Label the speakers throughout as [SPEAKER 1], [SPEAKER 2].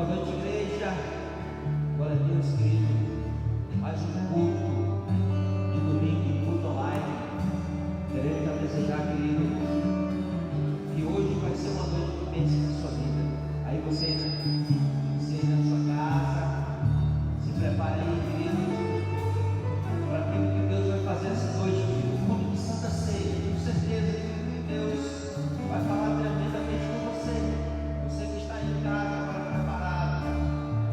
[SPEAKER 1] Boa noite, igreja. Glória a Deus, querido. Mais um culto de domingo, culto online. Queremos desejar, querido, que hoje vai ser uma noite de bênção na sua vida. Aí você aí na sua casa, se prepare aí, querido, para aquilo que Deus vai fazer essa noite, querido. Como de Santa Ceia, com certeza que Deus vai falar tremendamente com você. Você que está em casa, agora preparado,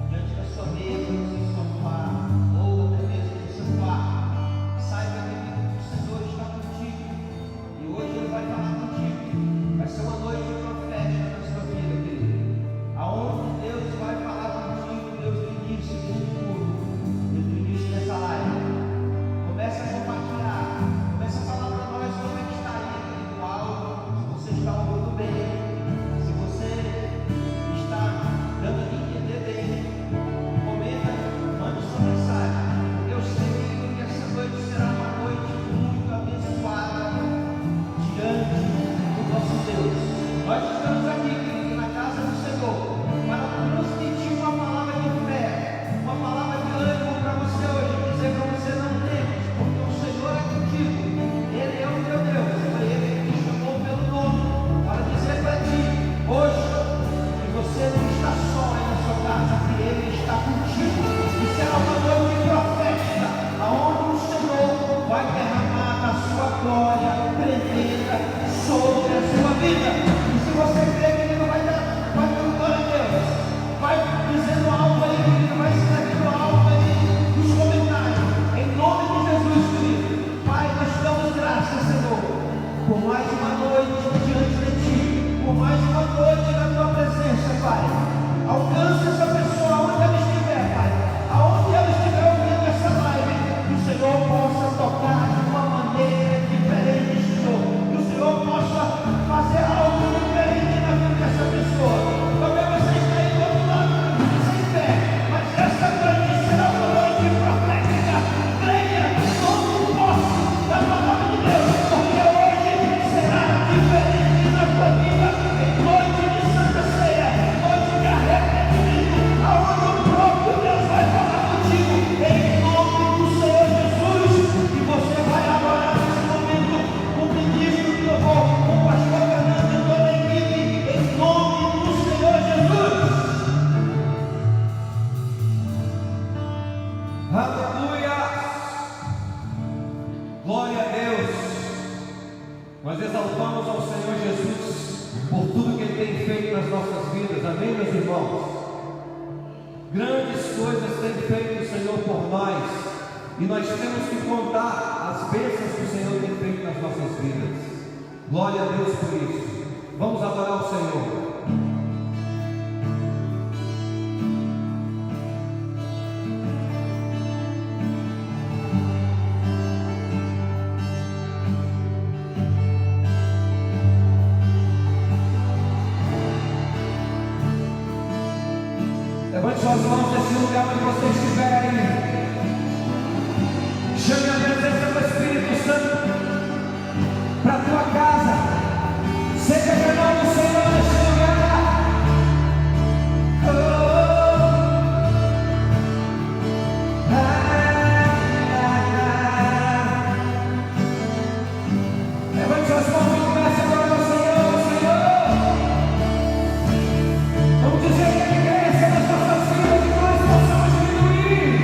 [SPEAKER 1] diante da sua mesa, no seu sofá, ou até mesmo no seu quarto, saiba que o Senhor está contigo, e hoje Ele vai falar contigo. Vai ser uma noite profética na sua vida, querido, aonde Deus vai falar contigo, Deus, no início desse culto, no início dessa live. Comece a compartilhar, comece a falar para nós como é que está aí, querido, o áudio, se você está ouvindo bem, se você está dando de entender bem, comenta, manda sua mensagem. Eu sei que essa noite será uma noite muito abençoada diante do nosso Deus. Nós estamos aqui, querido, na casa do Senhor, para transmitir uma palavra de fé, uma palavra de ânimo para você hoje, dizer para você não temas, porque o Senhor é contigo, Ele é o teu Deus, foi Ele que te chamou pelo nome, para dizer para ti, hoje, que você não está só aí na sua casa, que Ele está contigo, e será uma noite profética, aonde o Senhor vai derramar a sua glória tremenda sobre a sua vida. E se você crê que Ele vai dar glória a Deus, vai dizendo algo aí, querido, vai escrevendo algo aí nos comentários, em nome de Jesus, querido. Pai, nós te damos graças, Senhor, por mais uma noite diante de ti, por mais uma noite na tua presença, Pai. Alcance essa pessoa onde ela estiver, Pai, aonde ela estiver ouvindo essa live, que o Senhor possa tocar de uma maneira diferente, Senhor, que o Senhor possa fazer algo diferente na vida dessa pessoa. Talvez você esteja do outro lado, sem fé, mas essa noite será uma noite profética. Creia, todo o posse da palavra de Deus, porque hoje será diferente na tua vida. Em noite de Santa Ceia, noite de arrependimento, aonde o próprio Deus vai falar contigo, em nome do Senhor Jesus. E você vai adorar nesse momento com o ministro de louvor, com o pastor Fernando e toda a equipe, em nome do Senhor Jesus.
[SPEAKER 2] Aleluia! Glória a Deus! Nós exaltamos ao Senhor Jesus por tudo que Ele tem feito nas nossas vidas, amém, meus irmãos? Grandes coisas tem feito o Senhor por nós, e nós temos que contar as bênçãos que o Senhor tem feito nas nossas vidas. Glória a Deus por isso. Vamos adorar o Senhor. Levante suas mãos nesse lugar onde você estiver aí. Chame a presença do Espírito Santo para a tua casa. Seja perdão do Senhor nesse lugar. Levante suas mãos e comece a adorar o Senhor, Senhor. Vamos dizer que Ele cresça nas nossas vidas e nós possamos diminuir.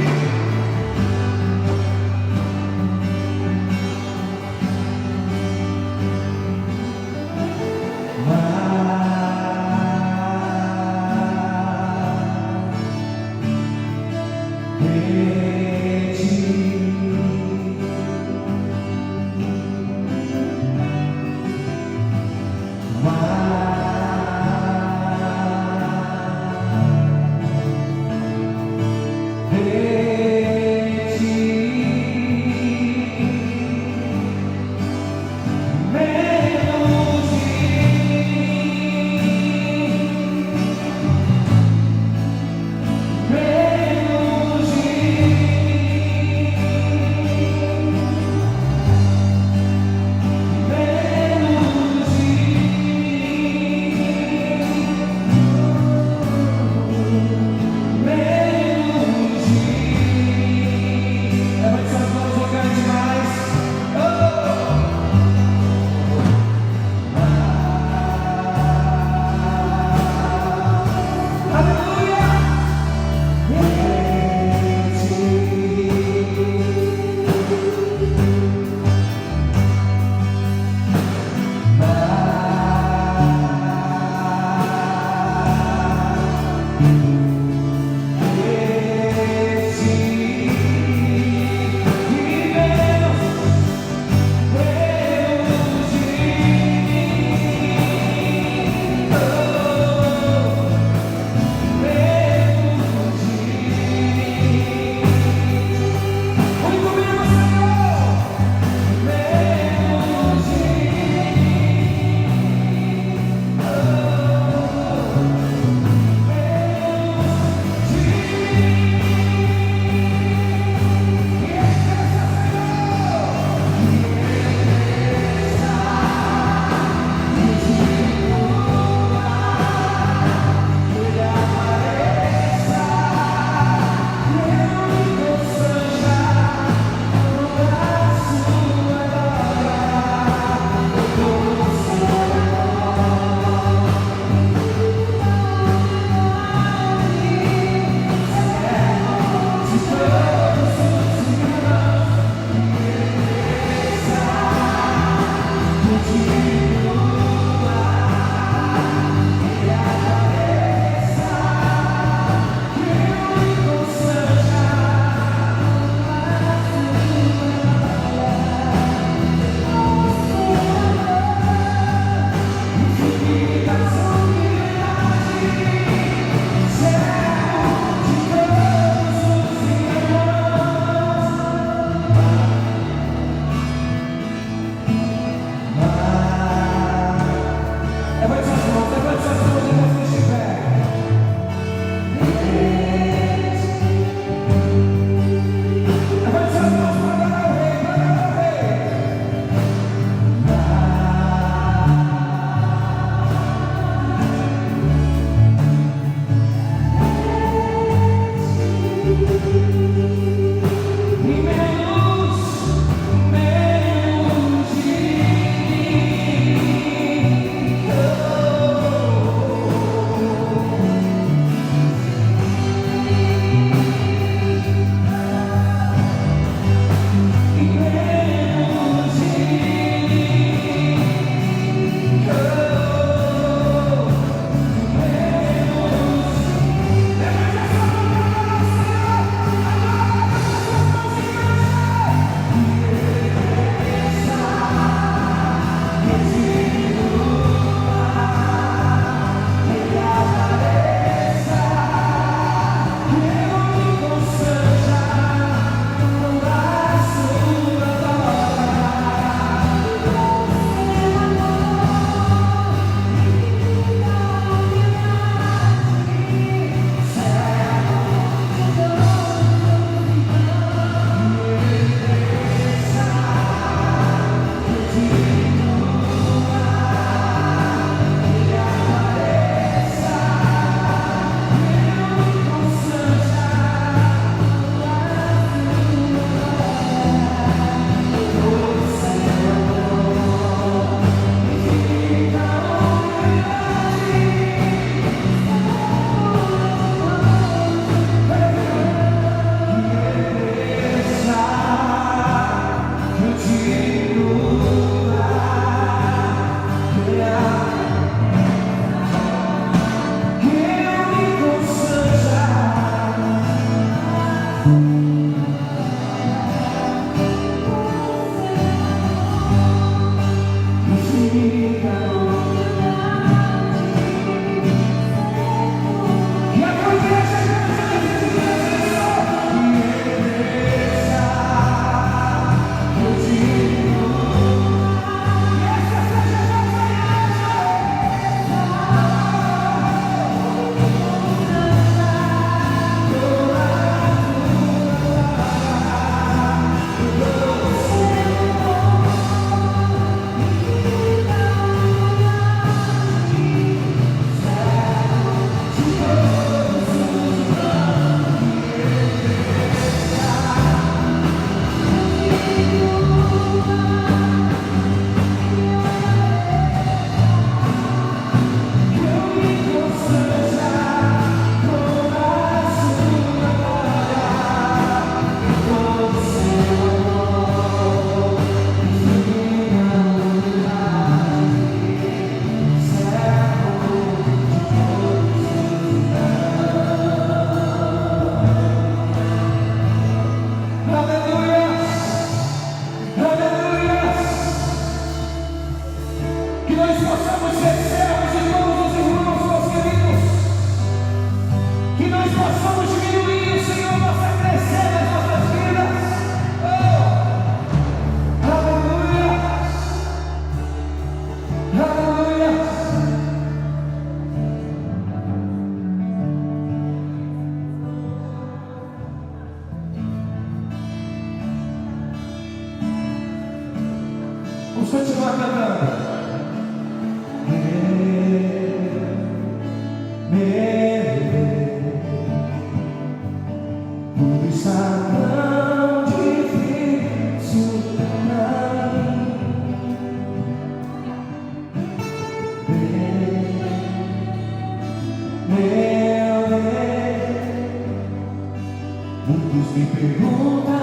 [SPEAKER 2] me perguntam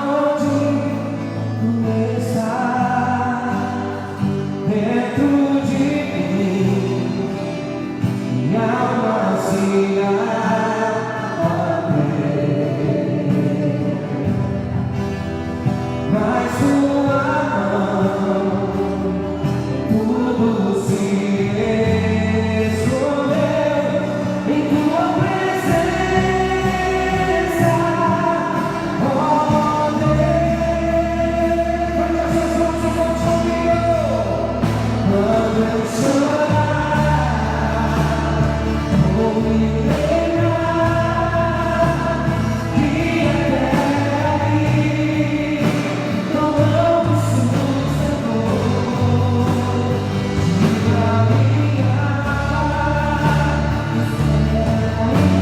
[SPEAKER 2] onde tu estás, dentro de mim, minha alma se abre, mas tua mão tudo se escondeu em tua presença, oh Deus. Quando essas mãos se comigo, quando eu chorar, vou me lembrar que até aqui não me sustentou.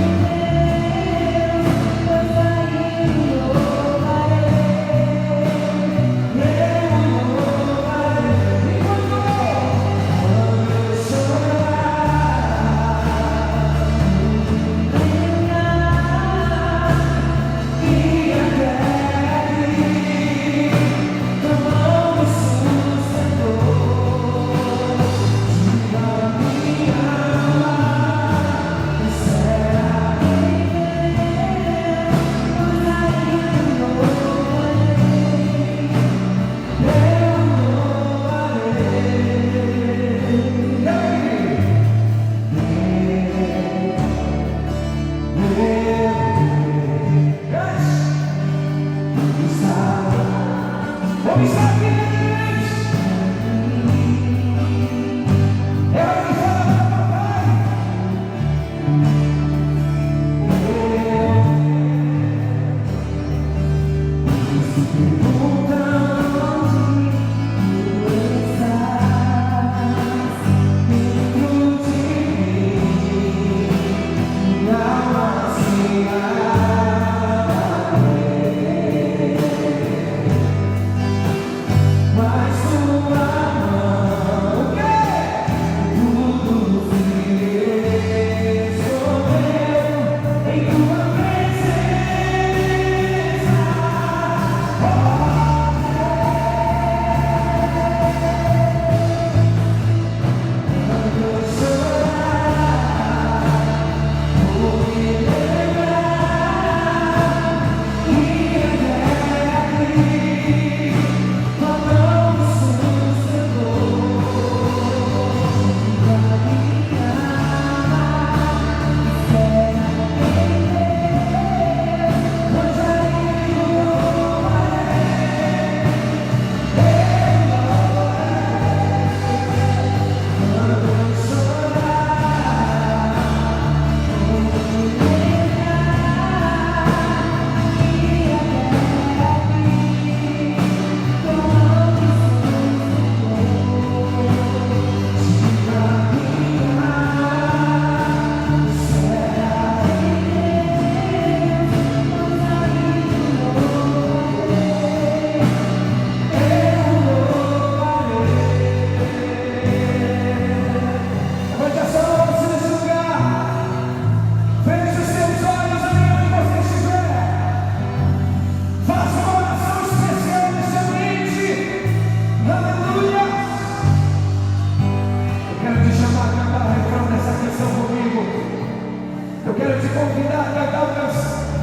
[SPEAKER 2] Eu quero te convidar a cantar o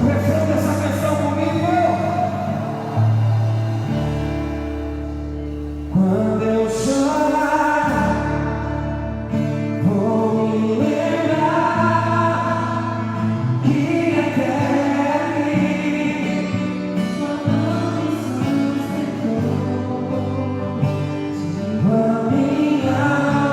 [SPEAKER 2] refrão dessa canção comigo. Quando eu chorar, vou me lembrar que até aqui a minha alma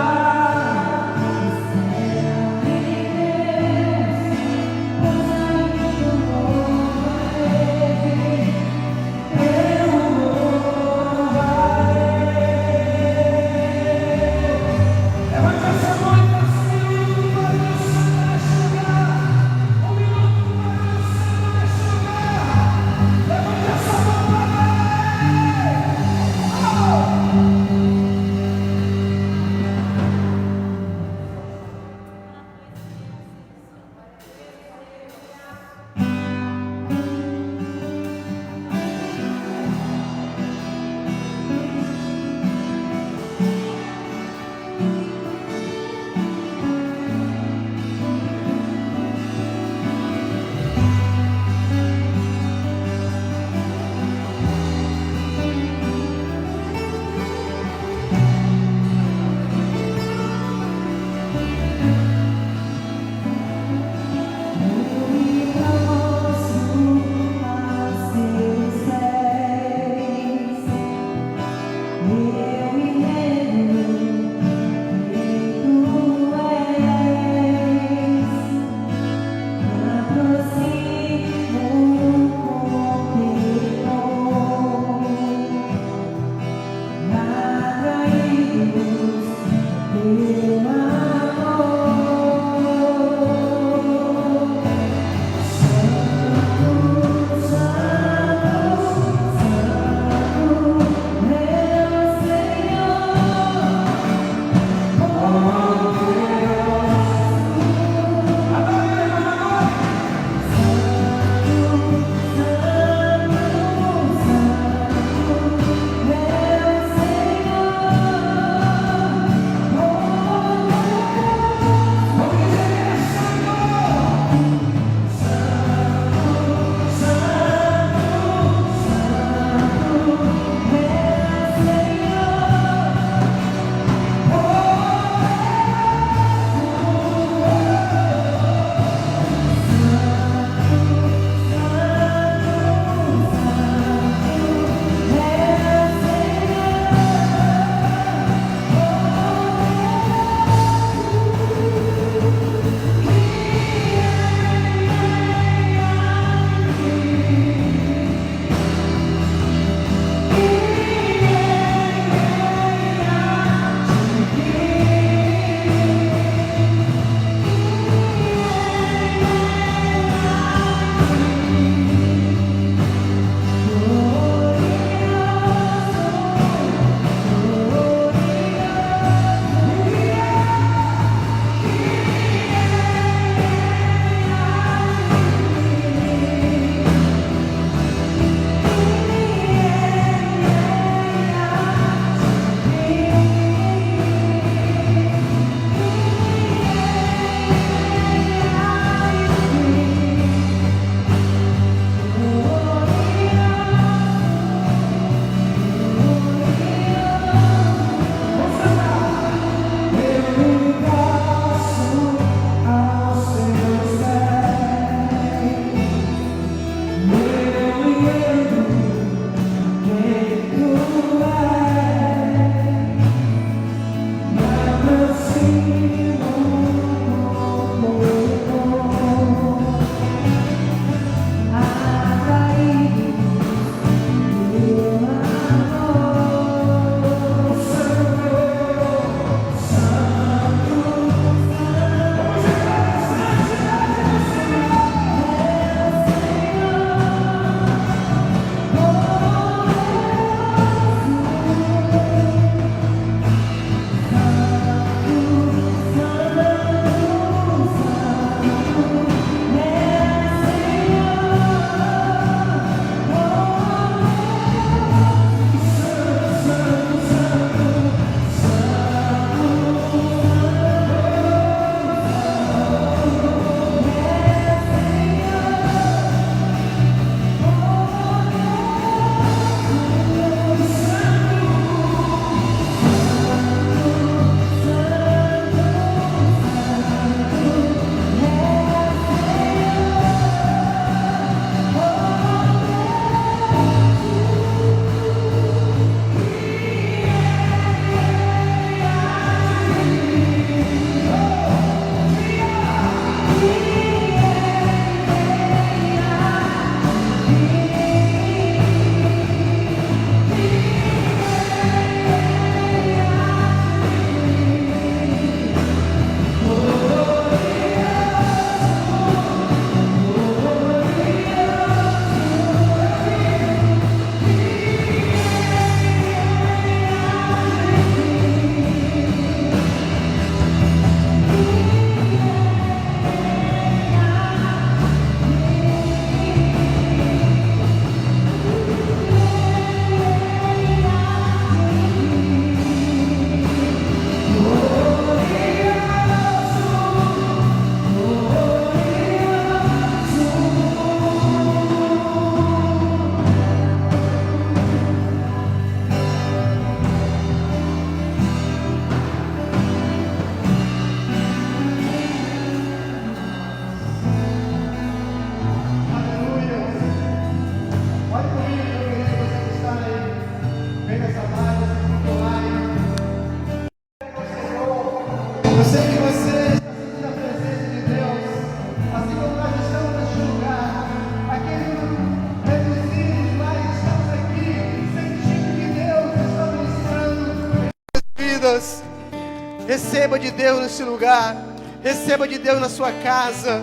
[SPEAKER 3] Receba de Deus nesse lugar, receba de Deus na sua casa.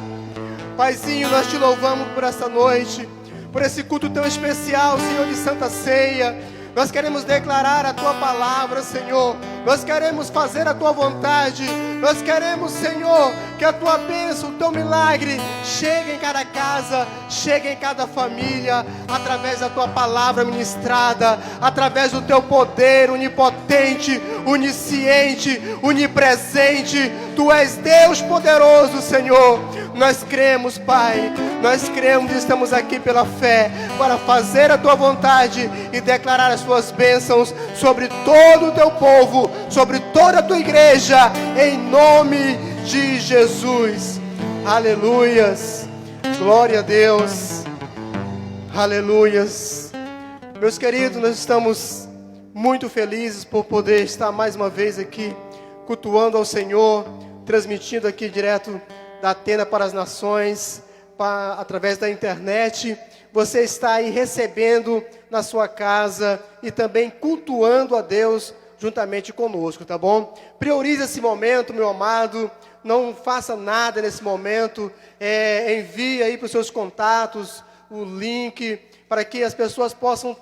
[SPEAKER 3] Paizinho, nós te louvamos por essa noite, por esse culto tão especial, Senhor, de Santa Ceia. Nós queremos declarar a Tua palavra, Senhor. Nós queremos fazer a Tua vontade. Nós queremos, Senhor, que a Tua bênção, o Teu milagre chegue em cada casa, chegue em cada família, através da Tua palavra ministrada, através do Teu poder onipotente, onisciente, onipresente. Tu és Deus poderoso, Senhor. Nós cremos, Pai, nós cremos e estamos aqui pela fé para fazer a Tua vontade e declarar as Tuas bênçãos sobre todo o Teu povo, sobre toda a Tua igreja, em nome de Jesus. Aleluias, glória a Deus, aleluias. Meus queridos, nós estamos muito felizes por poder estar mais uma vez aqui, cultuando ao Senhor, transmitindo aqui direto da Atena para as nações, através da internet. Você está aí recebendo na sua casa e também cultuando a Deus juntamente conosco, tá bom? Priorize esse momento, meu amado. Não faça nada nesse momento. Envie aí para os seus contatos o link para que as pessoas possam,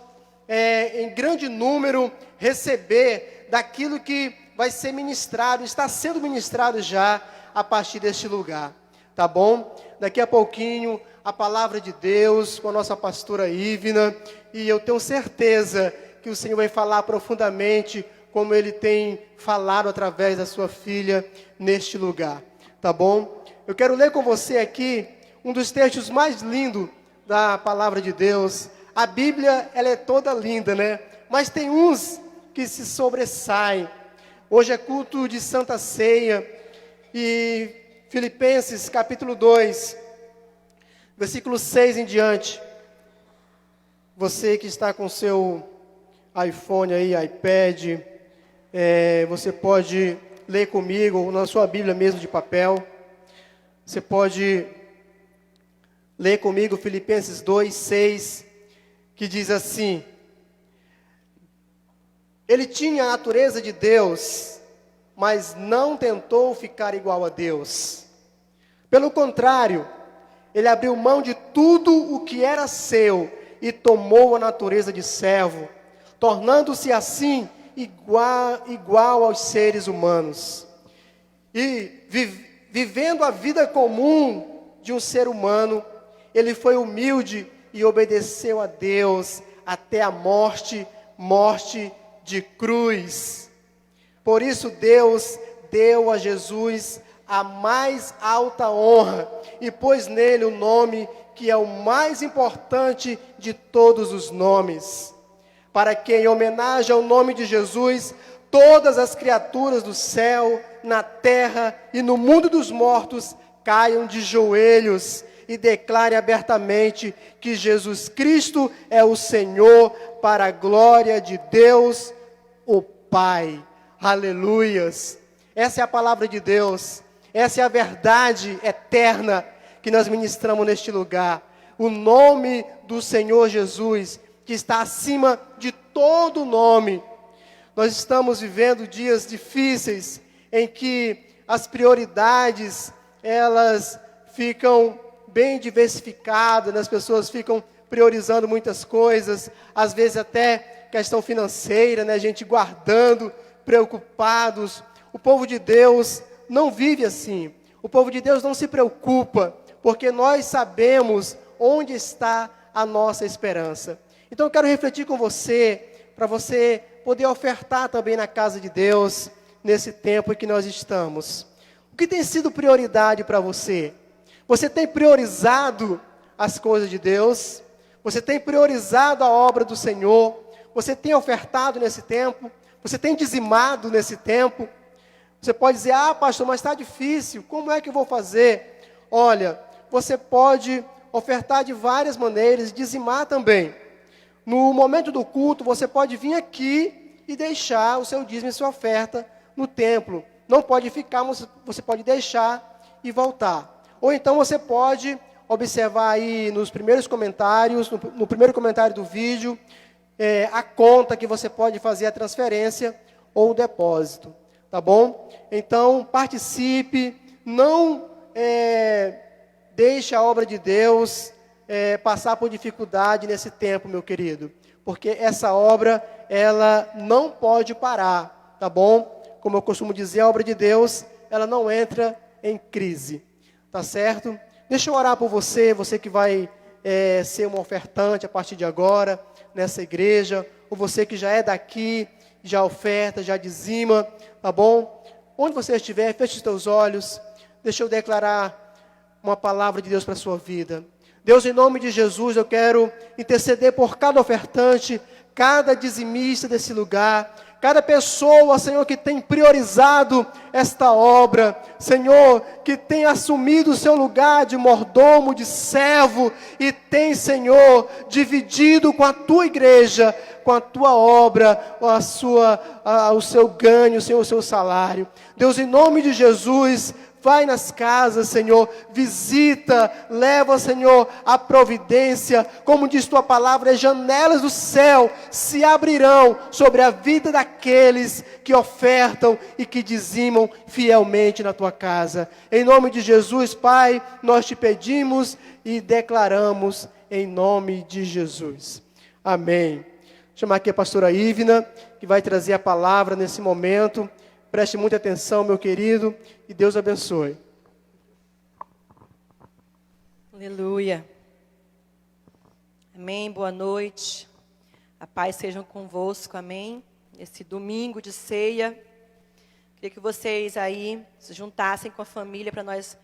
[SPEAKER 3] em grande número, receber daquilo que vai ser ministrado, está sendo ministrado já a partir deste lugar, tá bom? Daqui a pouquinho, a palavra de Deus com a nossa pastora Ivna, e eu tenho certeza que o Senhor vai falar profundamente, como Ele tem falado através da sua filha neste lugar, tá bom? Eu quero ler com você aqui um dos textos mais lindos da palavra de Deus. A Bíblia, ela é toda linda, né? Mas tem uns que se sobressaem. Hoje é culto de Santa Ceia, e Filipenses capítulo 2, versículo 6 em diante. Você que está com seu iPhone aí, iPad, você pode ler comigo, ou na sua Bíblia mesmo de papel, você pode ler comigo Filipenses 2:6, que diz assim: ele tinha a natureza de Deus, mas não tentou ficar igual a Deus. Pelo contrário, ele abriu mão de tudo o que era seu e tomou a natureza de servo, tornando-se assim igual aos seres humanos. E vivendo a vida comum de um ser humano, ele foi humilde e obedeceu a Deus até a morte de cruz. Por isso Deus deu a Jesus a mais alta honra e pôs nele o nome que é o mais importante de todos os nomes, para que, em homenagem ao nome de Jesus, todas as criaturas do céu, na terra e no mundo dos mortos caiam de joelhos e declarem abertamente que Jesus Cristo é o Senhor, para a glória de Deus, o Pai. Aleluias! Essa é a palavra de Deus, essa é a verdade eterna que nós ministramos neste lugar. O nome do Senhor Jesus, que está acima de todo nome. Nós estamos vivendo dias difíceis, em que as prioridades, elas ficam bem diversificadas, né? As pessoas ficam priorizando muitas coisas, às vezes até questão financeira, né? A gente guardando, preocupados. O povo de Deus não vive assim. O povo de Deus não se preocupa, porque nós sabemos onde está a nossa esperança. Então eu quero refletir com você, para você poder ofertar também na casa de Deus, nesse tempo em que nós estamos. O que tem sido prioridade para você? Você tem priorizado as coisas de Deus? Você tem priorizado a obra do Senhor? Você tem ofertado nesse tempo? Você tem dizimado nesse tempo? Você pode dizer: ah, pastor, mas está difícil, como é que eu vou fazer? Olha, você pode ofertar de várias maneiras, dizimar também. No momento do culto, você pode vir aqui e deixar o seu dízimo e sua oferta no templo. Não pode ficar, você pode deixar e voltar. Ou então você pode observar aí nos primeiros comentários, no primeiro comentário do vídeo, a conta que você pode fazer a transferência ou o depósito. Tá bom? Então, participe, não deixe a obra de Deus passar por dificuldade nesse tempo, meu querido. Porque essa obra, ela não pode parar, tá bom? Como eu costumo dizer, a obra de Deus, ela não entra em crise, tá certo? Deixa eu orar por você, você que vai ser um ofertante a partir de agora, nessa igreja, ou você que já é daqui, já oferta, já dizima, tá bom? Onde você estiver, feche os teus olhos, deixa eu declarar uma palavra de Deus para a sua vida. Deus, em nome de Jesus, eu quero interceder por cada ofertante, cada dizimista desse lugar, cada pessoa, Senhor, que tem priorizado esta obra, Senhor, que tem assumido o seu lugar de mordomo, de servo, e tem, Senhor, dividido com a tua igreja, com a tua obra, o seu ganho, Senhor, o seu salário. Deus, em nome de Jesus, vai nas casas, Senhor, visita, leva, Senhor, a providência, como diz tua palavra, as janelas do céu se abrirão sobre a vida daqueles que ofertam e que dizimam fielmente na tua casa. Em nome de Jesus, Pai, nós te pedimos e declaramos em nome de Jesus. Amém. Vou chamar aqui a pastora Ivna, que vai trazer a palavra nesse momento. Preste muita atenção, meu querido, e Deus abençoe.
[SPEAKER 4] Aleluia. Amém, boa noite. A paz seja convosco, amém. Esse domingo de ceia, queria que vocês aí se juntassem com a família para nós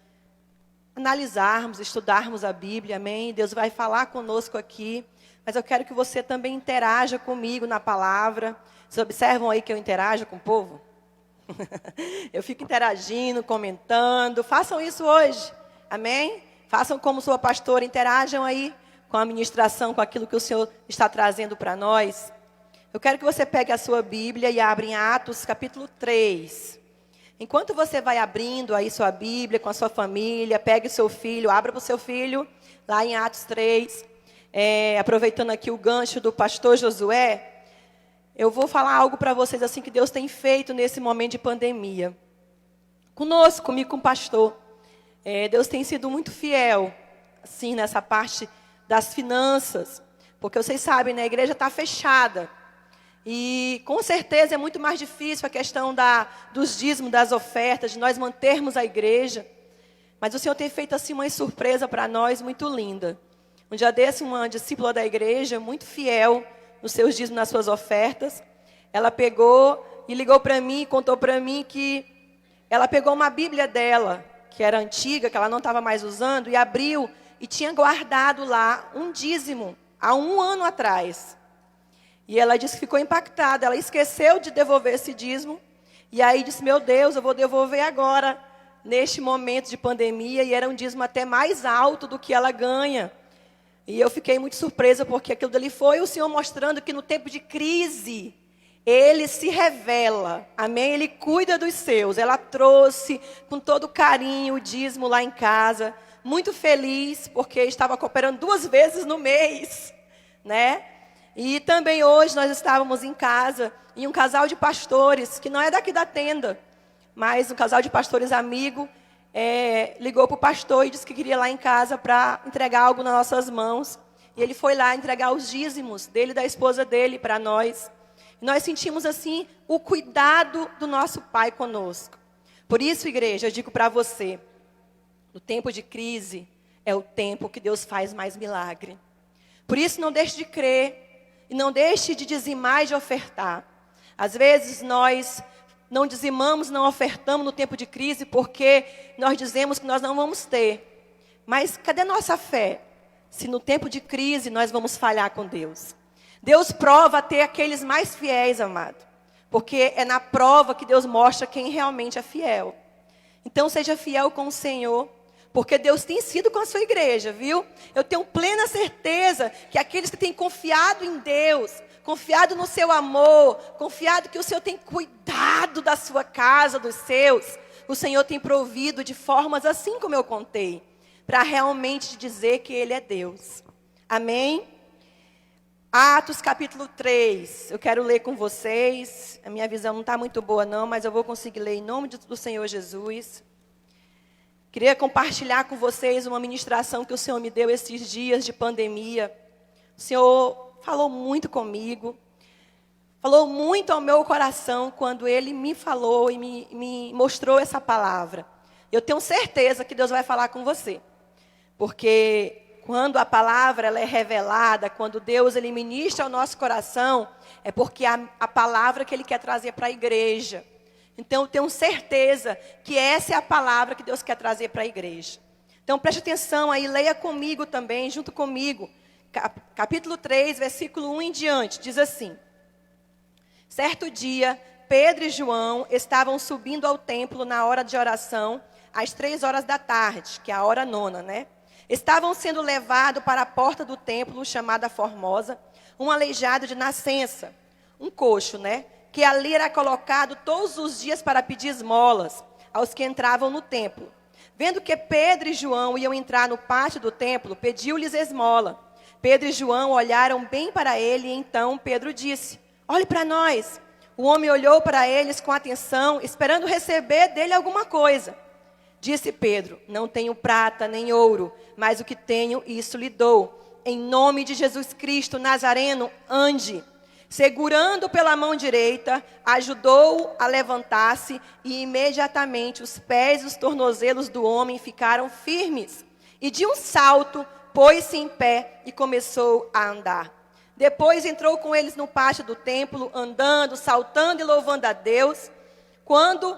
[SPEAKER 4] analisarmos, estudarmos a Bíblia, amém. Deus vai falar conosco aqui, mas eu quero que você também interaja comigo na palavra. Vocês observam aí que eu interajo com o povo? Eu fico interagindo, comentando. Façam isso hoje, amém? Façam como sua pastora, interajam aí com a ministração, com aquilo que o Senhor está trazendo para nós. Eu quero que você pegue a sua Bíblia e abra em Atos capítulo 3. Enquanto você vai abrindo aí sua Bíblia com a sua família, pegue o seu filho, abra para o seu filho, lá em Atos 3, aproveitando aqui o gancho do pastor Josué, eu vou falar algo para vocês assim que Deus tem feito nesse momento de pandemia. Conosco, comigo, com o pastor. Deus tem sido muito fiel, assim, nessa parte das finanças. Porque vocês sabem, né, a igreja está fechada. E com certeza é muito mais difícil a questão dos dízimos, das ofertas, de nós mantermos a igreja. Mas o Senhor tem feito assim uma surpresa para nós muito linda. Um dia desse, uma discípula da igreja, muito fiel nos seus dízimos, nas suas ofertas, ela pegou e ligou para mim, contou para mim que ela pegou uma Bíblia dela, que era antiga, que ela não estava mais usando, e abriu e tinha guardado lá um dízimo, há 1 ano atrás. E ela disse que ficou impactada, ela esqueceu de devolver esse dízimo, e aí disse, meu Deus, eu vou devolver agora, neste momento de pandemia, e era um dízimo até mais alto do que ela ganha. E eu fiquei muito surpresa, porque aquilo dali foi o Senhor mostrando que no tempo de crise, Ele se revela, amém? Ele cuida dos seus. Ela trouxe com todo carinho o dízimo lá em casa, muito feliz, porque estava cooperando 2 vezes no mês, né? E também hoje nós estávamos em casa, e um casal de pastores, que não é daqui da tenda, mas um casal de pastores amigo, ligou para o pastor e disse que queria ir lá em casa para entregar algo nas nossas mãos. E ele foi lá entregar os dízimos dele e da esposa dele para nós. E nós sentimos assim o cuidado do nosso Pai conosco. Por isso, igreja, eu digo para você, no tempo de crise é o tempo que Deus faz mais milagre. Por isso, não deixe de crer. E não deixe de dizimar e de ofertar. Às vezes nós não dizimamos, não ofertamos no tempo de crise porque nós dizemos que nós não vamos ter. Mas cadê nossa fé? Se no tempo de crise nós vamos falhar com Deus. Deus prova até aqueles mais fiéis, amado. Porque é na prova que Deus mostra quem realmente é fiel. Então seja fiel com o Senhor. Porque Deus tem sido com a sua igreja, viu? Eu tenho plena certeza que aqueles que têm confiado em Deus, confiado no seu amor, confiado que o Senhor tem cuidado da sua casa, dos seus, o Senhor tem provido de formas assim como eu contei, para realmente dizer que Ele é Deus. Amém? Atos capítulo 3, eu quero ler com vocês. A minha visão não está muito boa não, mas eu vou conseguir ler em nome do Senhor Jesus. Queria compartilhar com vocês uma ministração que o Senhor me deu esses dias de pandemia. O Senhor falou muito comigo, falou muito ao meu coração quando Ele me falou e me mostrou essa palavra. Eu tenho certeza que Deus vai falar com você, porque quando a palavra ela é revelada, quando Deus Ele ministra ao nosso coração, é porque a palavra que Ele quer trazer para a igreja. Então, eu tenho certeza que essa é a palavra que Deus quer trazer para a igreja. Então, preste atenção aí, leia comigo também, junto comigo. Capítulo 3, versículo 1 em diante, diz assim. Certo dia, Pedro e João estavam subindo ao templo na hora de oração, às 3 horas da tarde, que é a hora 9ª, né? Estavam sendo levados para a porta do templo, chamada Formosa, um aleijado de nascença, um coxo, né? Que ali era colocado todos os dias para pedir esmolas aos que entravam no templo. Vendo que Pedro e João iam entrar no pátio do templo, pediu-lhes esmola. Pedro e João olharam bem para ele e então Pedro disse, olhe para nós. O homem olhou para eles com atenção, esperando receber dele alguma coisa. Disse Pedro, não tenho prata nem ouro, mas o que tenho, isso lhe dou. Em nome de Jesus Cristo Nazareno, ande. Segurando pela mão direita, ajudou-o a levantar-se e imediatamente os pés e os tornozelos do homem ficaram firmes. E de um salto, pôs-se em pé e começou a andar. Depois entrou com eles no pátio do templo, andando, saltando e louvando a Deus. Quando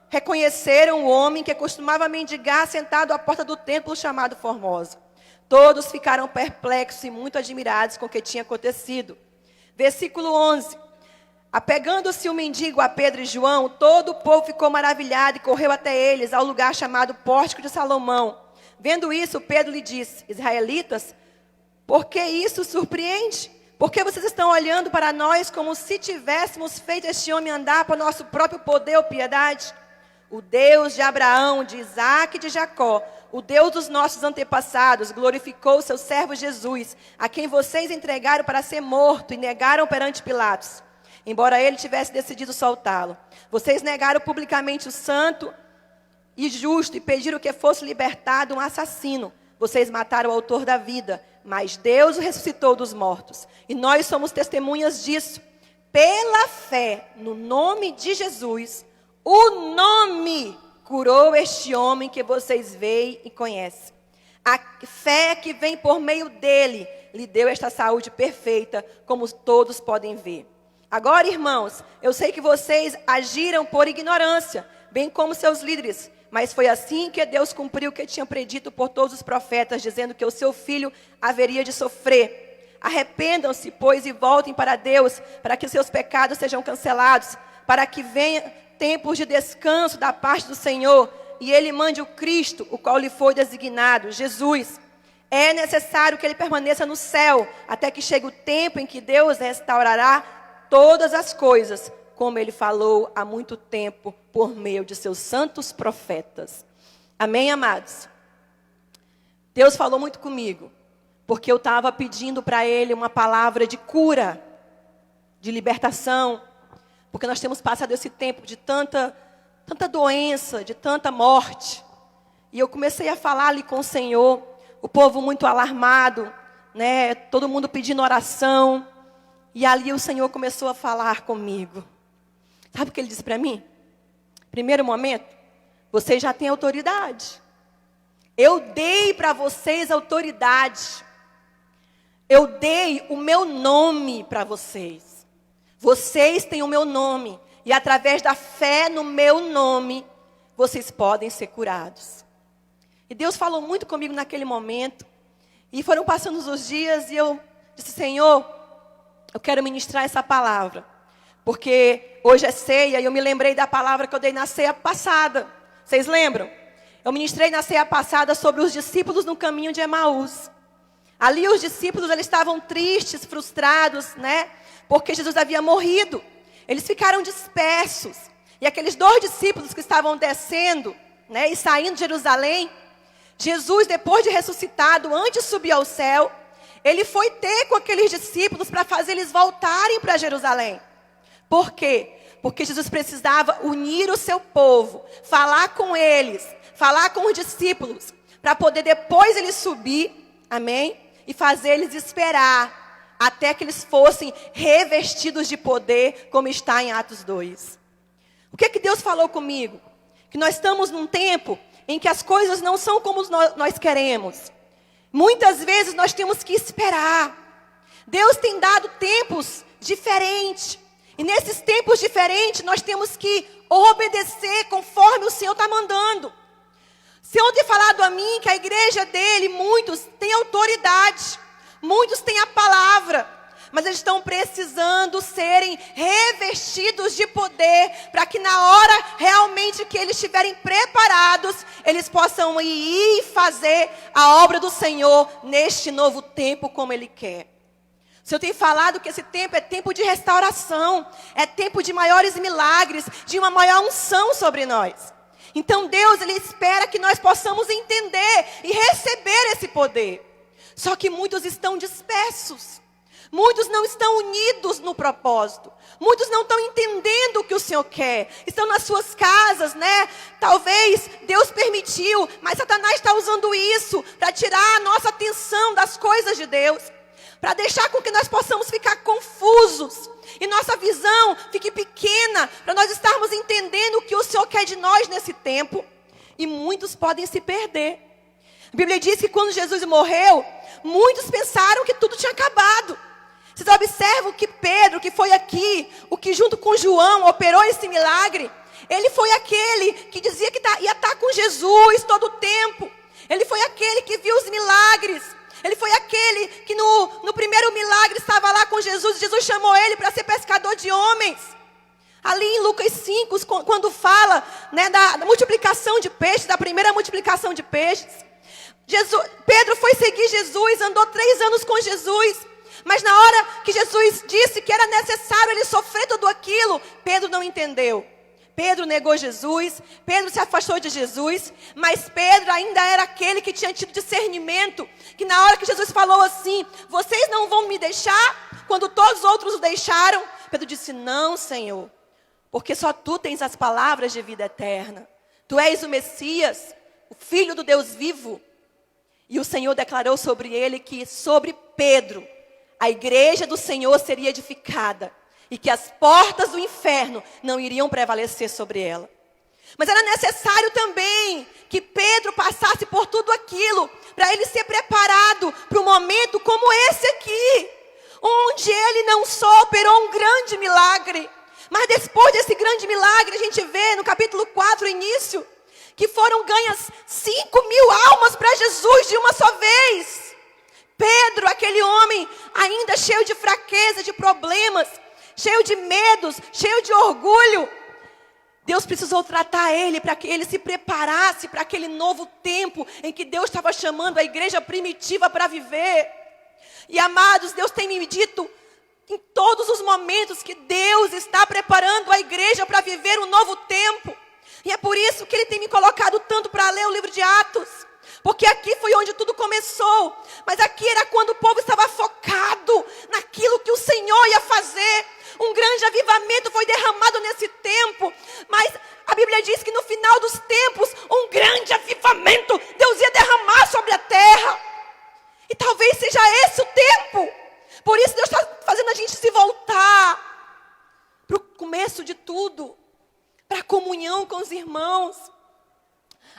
[SPEAKER 4] reconheceram o homem que costumava mendigar sentado à porta do templo chamado Formosa. Todos ficaram perplexos e muito admirados com o que tinha acontecido. Versículo 11. Apegando-se o mendigo a Pedro e João, todo o povo ficou maravilhado e correu até eles, ao lugar chamado Pórtico de Salomão. Vendo isso, Pedro lhe disse, israelitas, por que isso surpreende? Porque vocês estão olhando para nós como se tivéssemos feito este homem andar para nosso próprio poder ou piedade? O Deus de Abraão, de Isaac e de Jacó, o Deus dos nossos antepassados, glorificou o seu servo Jesus, a quem vocês entregaram para ser morto e negaram perante Pilatos, embora ele tivesse decidido soltá-lo. Vocês negaram publicamente o santo e justo e pediram que fosse libertado um assassino. Vocês mataram o autor da vida, mas Deus o ressuscitou dos mortos. E nós somos testemunhas disso. Pela fé no nome de Jesus, o nome curou este homem que vocês veem e conhecem. A fé que vem por meio dele lhe deu esta saúde perfeita, como todos podem ver. Agora, irmãos, eu sei que vocês agiram por ignorância, bem como seus líderes. Mas foi assim que Deus cumpriu o que tinha predito por todos os profetas, dizendo que o seu filho haveria de sofrer. Arrependam-se, pois, e voltem para Deus, para que seus pecados sejam cancelados, para que venha tempos de descanso da parte do Senhor, e Ele mande o Cristo, o qual lhe foi designado, Jesus. É necessário que Ele permaneça no céu, até que chegue o tempo em que Deus restaurará todas as coisas, como Ele falou há muito tempo, por meio de seus santos profetas. Amém, amados? Deus falou muito comigo, porque eu estava pedindo para Ele uma palavra de cura, de libertação, porque nós temos passado esse tempo de tanta doença, de tanta morte. E eu comecei a falar ali com o Senhor, o povo muito alarmado, né? Todo mundo pedindo oração. E ali o Senhor começou a falar comigo. Sabe o que Ele disse para mim? Primeiro momento, vocês já têm autoridade. Eu dei para vocês autoridade. Eu dei o meu nome para vocês. Vocês têm o meu nome. E através da fé no meu nome, vocês podem ser curados. E Deus falou muito comigo naquele momento. E foram passando os dias e eu disse, Senhor, eu quero ministrar essa palavra. Porque hoje é ceia e eu me lembrei da palavra que eu dei na ceia passada. Vocês lembram? Eu ministrei na ceia passada sobre os discípulos no caminho de Emaús. Ali os discípulos, eles estavam tristes, frustrados, né? Porque Jesus havia morrido. Eles ficaram dispersos. E aqueles 2 discípulos que estavam descendo, né, e saindo de Jerusalém, Jesus, depois de ressuscitado, antes de subir ao céu, Ele foi ter com aqueles discípulos para fazer eles voltarem para Jerusalém. Por quê? Porque Jesus precisava unir o seu povo, falar com eles, falar com os discípulos, para poder depois eles subir, amém? E fazer eles esperar até que eles fossem revestidos de poder, como está em Atos 2. O que é que Deus falou comigo? Que nós estamos num tempo em que as coisas não são como nós queremos. Muitas vezes nós temos que esperar. Deus tem dado tempos diferentes. E nesses tempos diferentes, nós temos que obedecer conforme o Senhor está mandando. O Senhor tem falado a mim que a igreja dele, muitos têm autoridade, muitos têm a palavra, mas eles estão precisando serem revestidos de poder, para que na hora realmente que eles estiverem preparados, eles possam ir e fazer a obra do Senhor neste novo tempo como Ele quer. O Senhor tem falado que esse tempo é tempo de restauração, é tempo de maiores milagres, de uma maior unção sobre nós. Então Deus, Ele espera que nós possamos entender e receber esse poder. Só que muitos estão dispersos, muitos não estão unidos no propósito, muitos não estão entendendo o que o Senhor quer, estão nas suas casas, né? Talvez Deus permitiu, mas Satanás está usando isso para tirar a nossa atenção das coisas de Deus, para deixar com que nós possamos ficar confusos e nossa visão fique pequena, para nós estarmos entendendo o que o Senhor quer de nós nesse tempo. E muitos podem se perder. A Bíblia diz que quando Jesus morreu, muitos pensaram que tudo tinha acabado. Vocês observam que Pedro, que foi aqui, o que junto com João operou esse milagre, ele foi aquele que dizia que ia estar com Jesus todo o tempo. Ele foi aquele que viu os milagres. Ele foi aquele que no primeiro milagre estava lá com Jesus. E Jesus chamou ele para ser pescador de homens. Ali em Lucas 5, quando fala, né, da multiplicação de peixes, da primeira multiplicação de peixes. Pedro foi seguir Jesus, andou 3 anos com Jesus. Mas na hora que Jesus disse que era necessário ele sofrer tudo aquilo, Pedro não entendeu. Pedro negou Jesus, Pedro se afastou de Jesus, mas Pedro ainda era aquele que tinha tido discernimento, que na hora que Jesus falou assim, vocês não vão me deixar, quando todos os outros o deixaram, Pedro disse, não, Senhor, porque só tu tens as palavras de vida eterna. Tu és o Messias, o Filho do Deus vivo. E o Senhor declarou sobre ele que sobre Pedro, a igreja do Senhor seria edificada. E que as portas do inferno não iriam prevalecer sobre ela. Mas era necessário também que Pedro passasse por tudo aquilo, para ele ser preparado para um momento como esse aqui, onde ele não só operou um grande milagre, mas depois desse grande milagre, a gente vê no capítulo 4, início, que foram ganhas 5.000 almas para Jesus de uma só vez. Pedro, aquele homem ainda cheio de fraqueza, de problemas, cheio de medos, cheio de orgulho. Deus precisou tratar ele para que ele se preparasse para aquele novo tempo em que Deus estava chamando a igreja primitiva para viver. E amados, Deus tem me dito em todos os momentos que Deus está preparando a igreja para viver um novo tempo. E é por isso que Ele tem me colocado tanto para ler o livro de Atos. Porque aqui foi onde tudo começou. Mas aqui era quando o povo estava focado naquilo que o Senhor ia fazer. Um grande avivamento foi derramado nesse tempo. Mas a Bíblia diz que no final dos tempos, um grande avivamento Deus ia derramar sobre a terra. E talvez seja esse o tempo. Por isso Deus está fazendo a gente se voltar para o começo de tudo. Para a comunhão com os irmãos.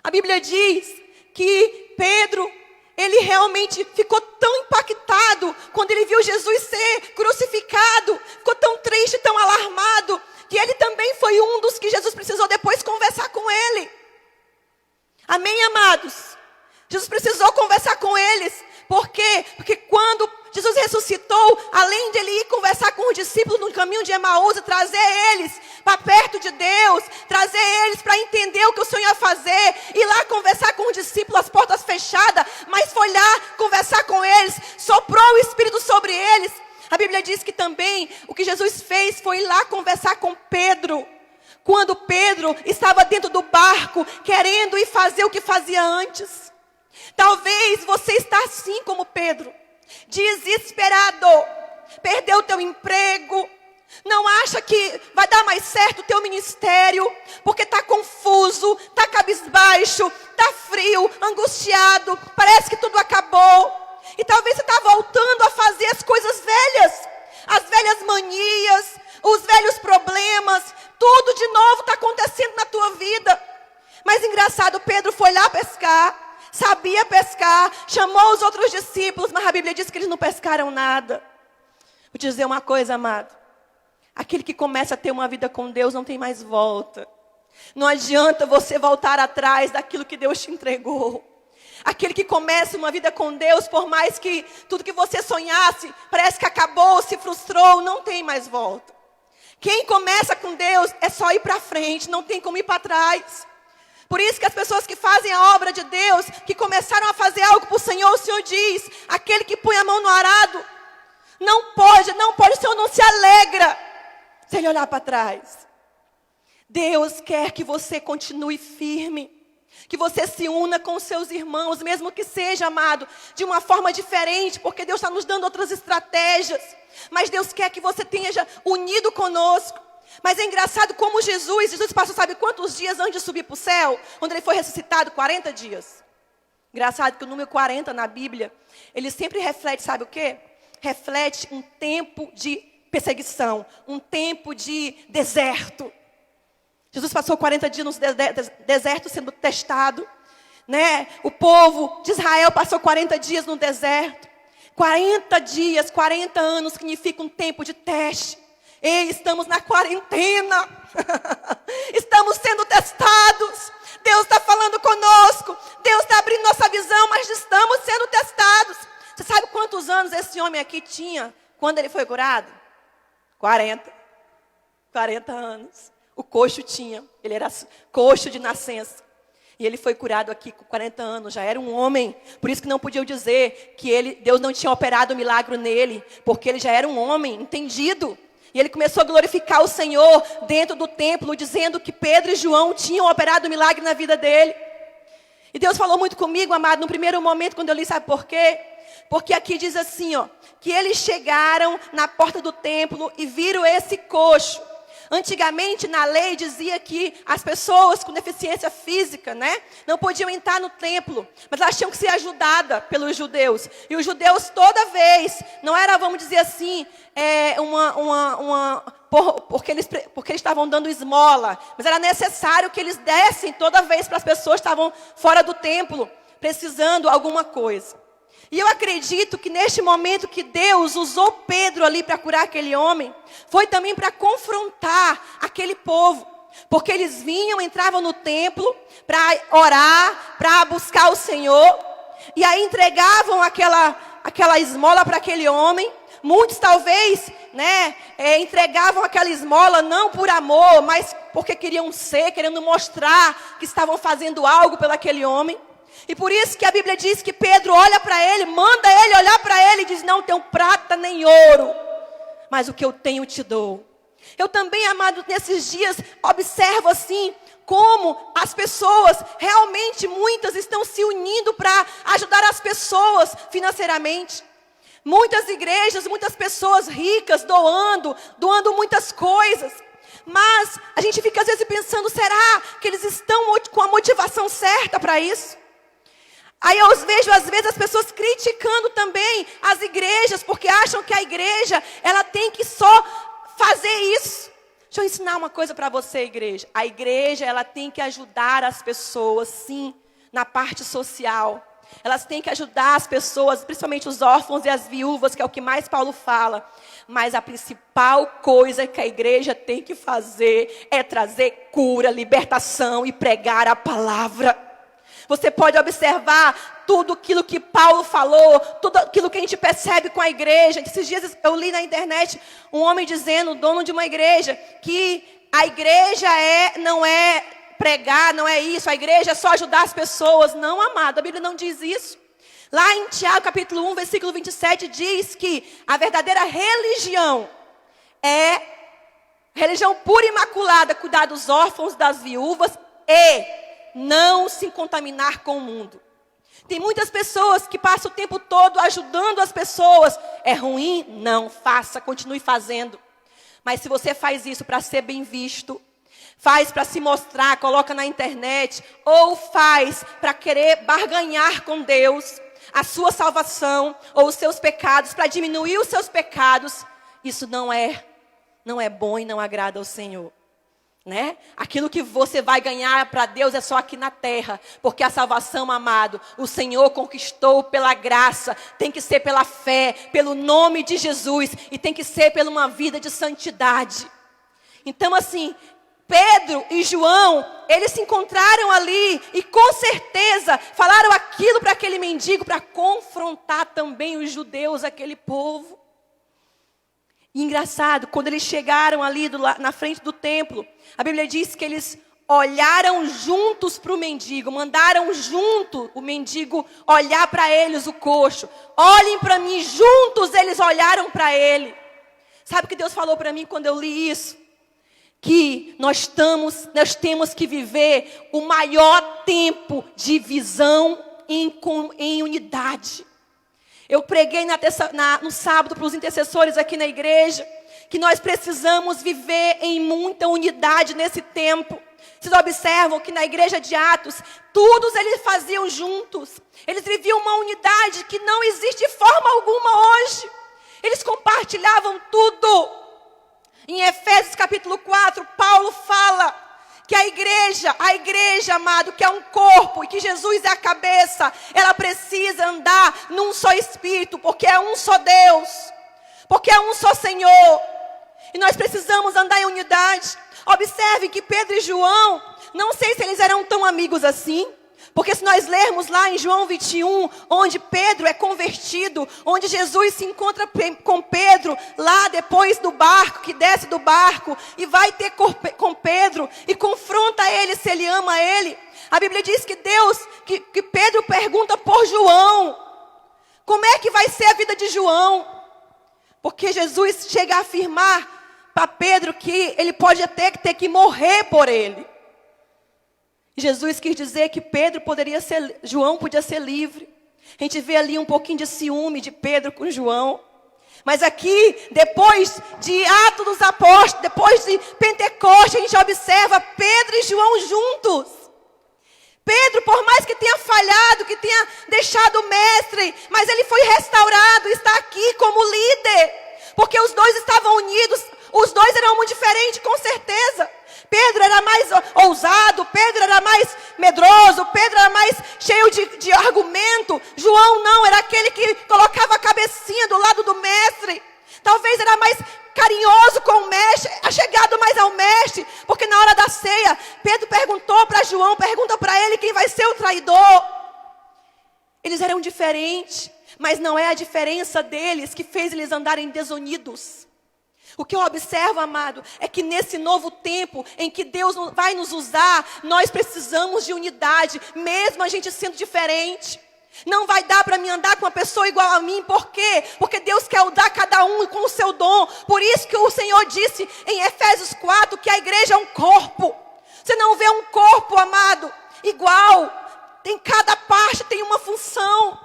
[SPEAKER 4] A Bíblia diz que Pedro, ele realmente ficou tão impactado quando ele viu Jesus ser crucificado, ficou tão triste, tão alarmado, que ele também foi um dos que Jesus precisou depois conversar com ele. Amém, amados? Jesus precisou conversar com eles. Por quê? Porque quando Jesus ressuscitou, além de ele ir conversar com os discípulos no caminho de Emaús e trazer eles para perto de Deus, trazer eles para entender o que o Senhor ia fazer, ir lá conversar com os discípulos, as portas fechadas, mas foi lá conversar com eles, soprou o Espírito sobre eles. A Bíblia diz que também o que Jesus fez foi ir lá conversar com Pedro, quando Pedro estava dentro do barco, querendo ir fazer o que fazia antes. Talvez você está assim como Pedro, desesperado, perdeu o teu emprego, não acha que vai dar mais certo o teu ministério, porque está confuso, está cabisbaixo, está frio, angustiado, parece que tudo acabou. E talvez você está voltando a fazer as coisas velhas, as velhas manias, os velhos problemas, tudo de novo está acontecendo na tua vida. Mas engraçado, Pedro foi lá pescar, sabia pescar, chamou os outros discípulos, mas a Bíblia diz que eles não pescaram nada. Vou te dizer uma coisa, amado. Aquele que começa a ter uma vida com Deus não tem mais volta. Não adianta você voltar atrás daquilo que Deus te entregou. Aquele que começa uma vida com Deus, por mais que tudo que você sonhasse, parece que acabou, se frustrou, não tem mais volta. Quem começa com Deus é só ir para frente, não tem como ir para trás. Por isso que as pessoas que fazem a obra de Deus, que começaram a fazer algo para o Senhor diz, aquele que põe a mão no arado, não pode, o Senhor não se alegra se ele olhar para trás. Deus quer que você continue firme, que você se una com os seus irmãos, mesmo que seja, amado, de uma forma diferente, porque Deus está nos dando outras estratégias, mas Deus quer que você esteja unido conosco. Mas é engraçado como Jesus passou, sabe quantos dias antes de subir para o céu? Quando ele foi ressuscitado, 40 dias. Engraçado que o número 40 na Bíblia, ele sempre reflete, sabe o quê? Reflete um tempo de perseguição, um tempo de deserto. Jesus passou 40 dias no deserto sendo testado, né? O povo de Israel passou 40 dias no deserto. 40 dias, 40 anos significa um tempo de teste. Ei, estamos na quarentena. Estamos sendo testados. Deus está falando conosco. Deus está abrindo nossa visão, mas estamos sendo testados. Você sabe quantos anos esse homem aqui tinha quando ele foi curado? 40 anos. O coxo tinha. Ele era coxo de nascença. E ele foi curado aqui com 40 anos, já era um homem. Por isso que não podiam dizer que Deus não tinha operado um milagre nele, porque ele já era um homem entendido. E ele começou a glorificar o Senhor dentro do templo, dizendo que Pedro e João tinham operado um milagre na vida dele. E Deus falou muito comigo, amado, no primeiro momento, quando eu li, sabe por quê? Porque aqui diz assim, ó, que eles chegaram na porta do templo e viram esse coxo. Antigamente, na lei, dizia que as pessoas com deficiência física, né, não podiam entrar no templo, mas elas tinham que ser ajudadas pelos judeus. E os judeus, toda vez, não era, vamos dizer assim, porque eles estavam dando esmola, mas era necessário que eles dessem toda vez para as pessoas que estavam fora do templo, precisando alguma coisa. E eu acredito que neste momento que Deus usou Pedro ali para curar aquele homem, foi também para confrontar aquele povo. Porque eles vinham, entravam no templo para orar, para buscar o Senhor. E aí entregavam aquela esmola para aquele homem. Muitos talvez, né, entregavam aquela esmola não por amor, mas porque querendo mostrar que estavam fazendo algo pelo aquele homem. E por isso que a Bíblia diz que Pedro olha para ele, manda ele olhar para ele e diz, não tenho prata nem ouro, mas o que eu tenho te dou. Eu também, amado, nesses dias observo assim, como as pessoas, realmente muitas estão se unindo para ajudar as pessoas financeiramente. Muitas igrejas, muitas pessoas ricas doando muitas coisas. Mas a gente fica às vezes pensando, será que eles estão com a motivação certa para isso? Aí eu vejo às vezes as pessoas criticando também as igrejas, porque acham que a igreja, ela tem que só fazer isso. Deixa eu ensinar uma coisa para você, igreja. A igreja, ela tem que ajudar as pessoas, sim, na parte social. Elas têm que ajudar as pessoas, principalmente os órfãos e as viúvas, que é o que mais Paulo fala. Mas a principal coisa que a igreja tem que fazer é trazer cura, libertação e pregar a palavra. Você pode observar tudo aquilo que Paulo falou, tudo aquilo que a gente percebe com a igreja. Esses dias eu li na internet um homem dizendo, dono de uma igreja, que a igreja não é pregar, não é isso, a igreja é só ajudar as pessoas. Não, amado, a Bíblia não diz isso. Lá em Tiago, capítulo 1, versículo 27, diz que a verdadeira religião é religião pura e imaculada, cuidar dos órfãos, das viúvas e não se contaminar com o mundo. Tem muitas pessoas que passam o tempo todo ajudando as pessoas. É ruim? Não, faça, continue fazendo. Mas se você faz isso para ser bem visto, faz para se mostrar, coloca na internet, ou faz para querer barganhar com Deus a sua salvação ou os seus pecados, para diminuir os seus pecados, isso não é bom e não agrada ao Senhor. Né? Aquilo que você vai ganhar para Deus é só aqui na terra, porque a salvação, amado, o Senhor conquistou pela graça, tem que ser pela fé, pelo nome de Jesus, e tem que ser pela uma vida de santidade. Então assim, Pedro e João, eles se encontraram ali e com certeza falaram aquilo para aquele mendigo, para confrontar também os judeus, aquele povo. E engraçado, quando eles chegaram ali na frente do templo, a Bíblia diz que eles olharam juntos para o mendigo, mandaram junto o mendigo olhar para eles, o coxo. Olhem para mim, juntos eles olharam para ele. Sabe o que Deus falou para mim quando eu li isso? Que nós temos que viver o maior tempo de visão em unidade. Eu preguei no sábado para os intercessores aqui na igreja, que nós precisamos viver em muita unidade nesse tempo. Vocês observam que na igreja de Atos, todos eles faziam juntos. Eles viviam uma unidade que não existe de forma alguma hoje. Eles compartilhavam tudo. Em Efésios capítulo 4, Paulo fala que a igreja, amado, que é um corpo e que Jesus é a cabeça, ela precisa andar num só espírito, porque é um só Deus, porque é um só Senhor. E nós precisamos andar em unidade. Observe que Pedro e João, não sei se eles eram tão amigos assim, porque se nós lermos lá em João 21, onde Pedro é convertido, onde Jesus se encontra com Pedro, lá depois do barco, que desce do barco, e vai ter com Pedro, e confronta ele se ele ama ele. A Bíblia diz que que Pedro pergunta por João. Como é que vai ser a vida de João? Porque Jesus chega a afirmar para Pedro que ele pode até ter que morrer por ele. E Jesus quis dizer que João podia ser livre. A gente vê ali um pouquinho de ciúme de Pedro com João. Mas aqui, depois de Atos dos Apóstolos, depois de Pentecostes, a gente observa Pedro e João juntos. Pedro, por mais que tenha falhado, que tenha deixado o mestre, mas ele foi restaurado, está aqui como líder. Porque os dois estavam unidos, os dois eram muito diferentes, com certeza. Pedro era mais ousado, Pedro era mais medroso, Pedro era mais cheio de argumento. João não, era aquele que colocava a cabecinha do lado do mestre. Talvez era mais carinhoso com o mestre, achegado mais ao mestre. Porque na hora da ceia, Pedro perguntou para João, pergunta para ele quem vai ser o traidor. Eles eram diferentes, mas não é a diferença deles que fez eles andarem desunidos. O que eu observo, amado, é que nesse novo tempo em que Deus vai nos usar, nós precisamos de unidade, mesmo a gente sendo diferente. Não vai dar para mim andar com uma pessoa igual a mim, por quê? Porque Deus quer dar cada um com o seu dom. Por isso que o Senhor disse em Efésios 4 que a igreja é um corpo. Você não vê um corpo, amado, igual. Em cada parte tem uma função.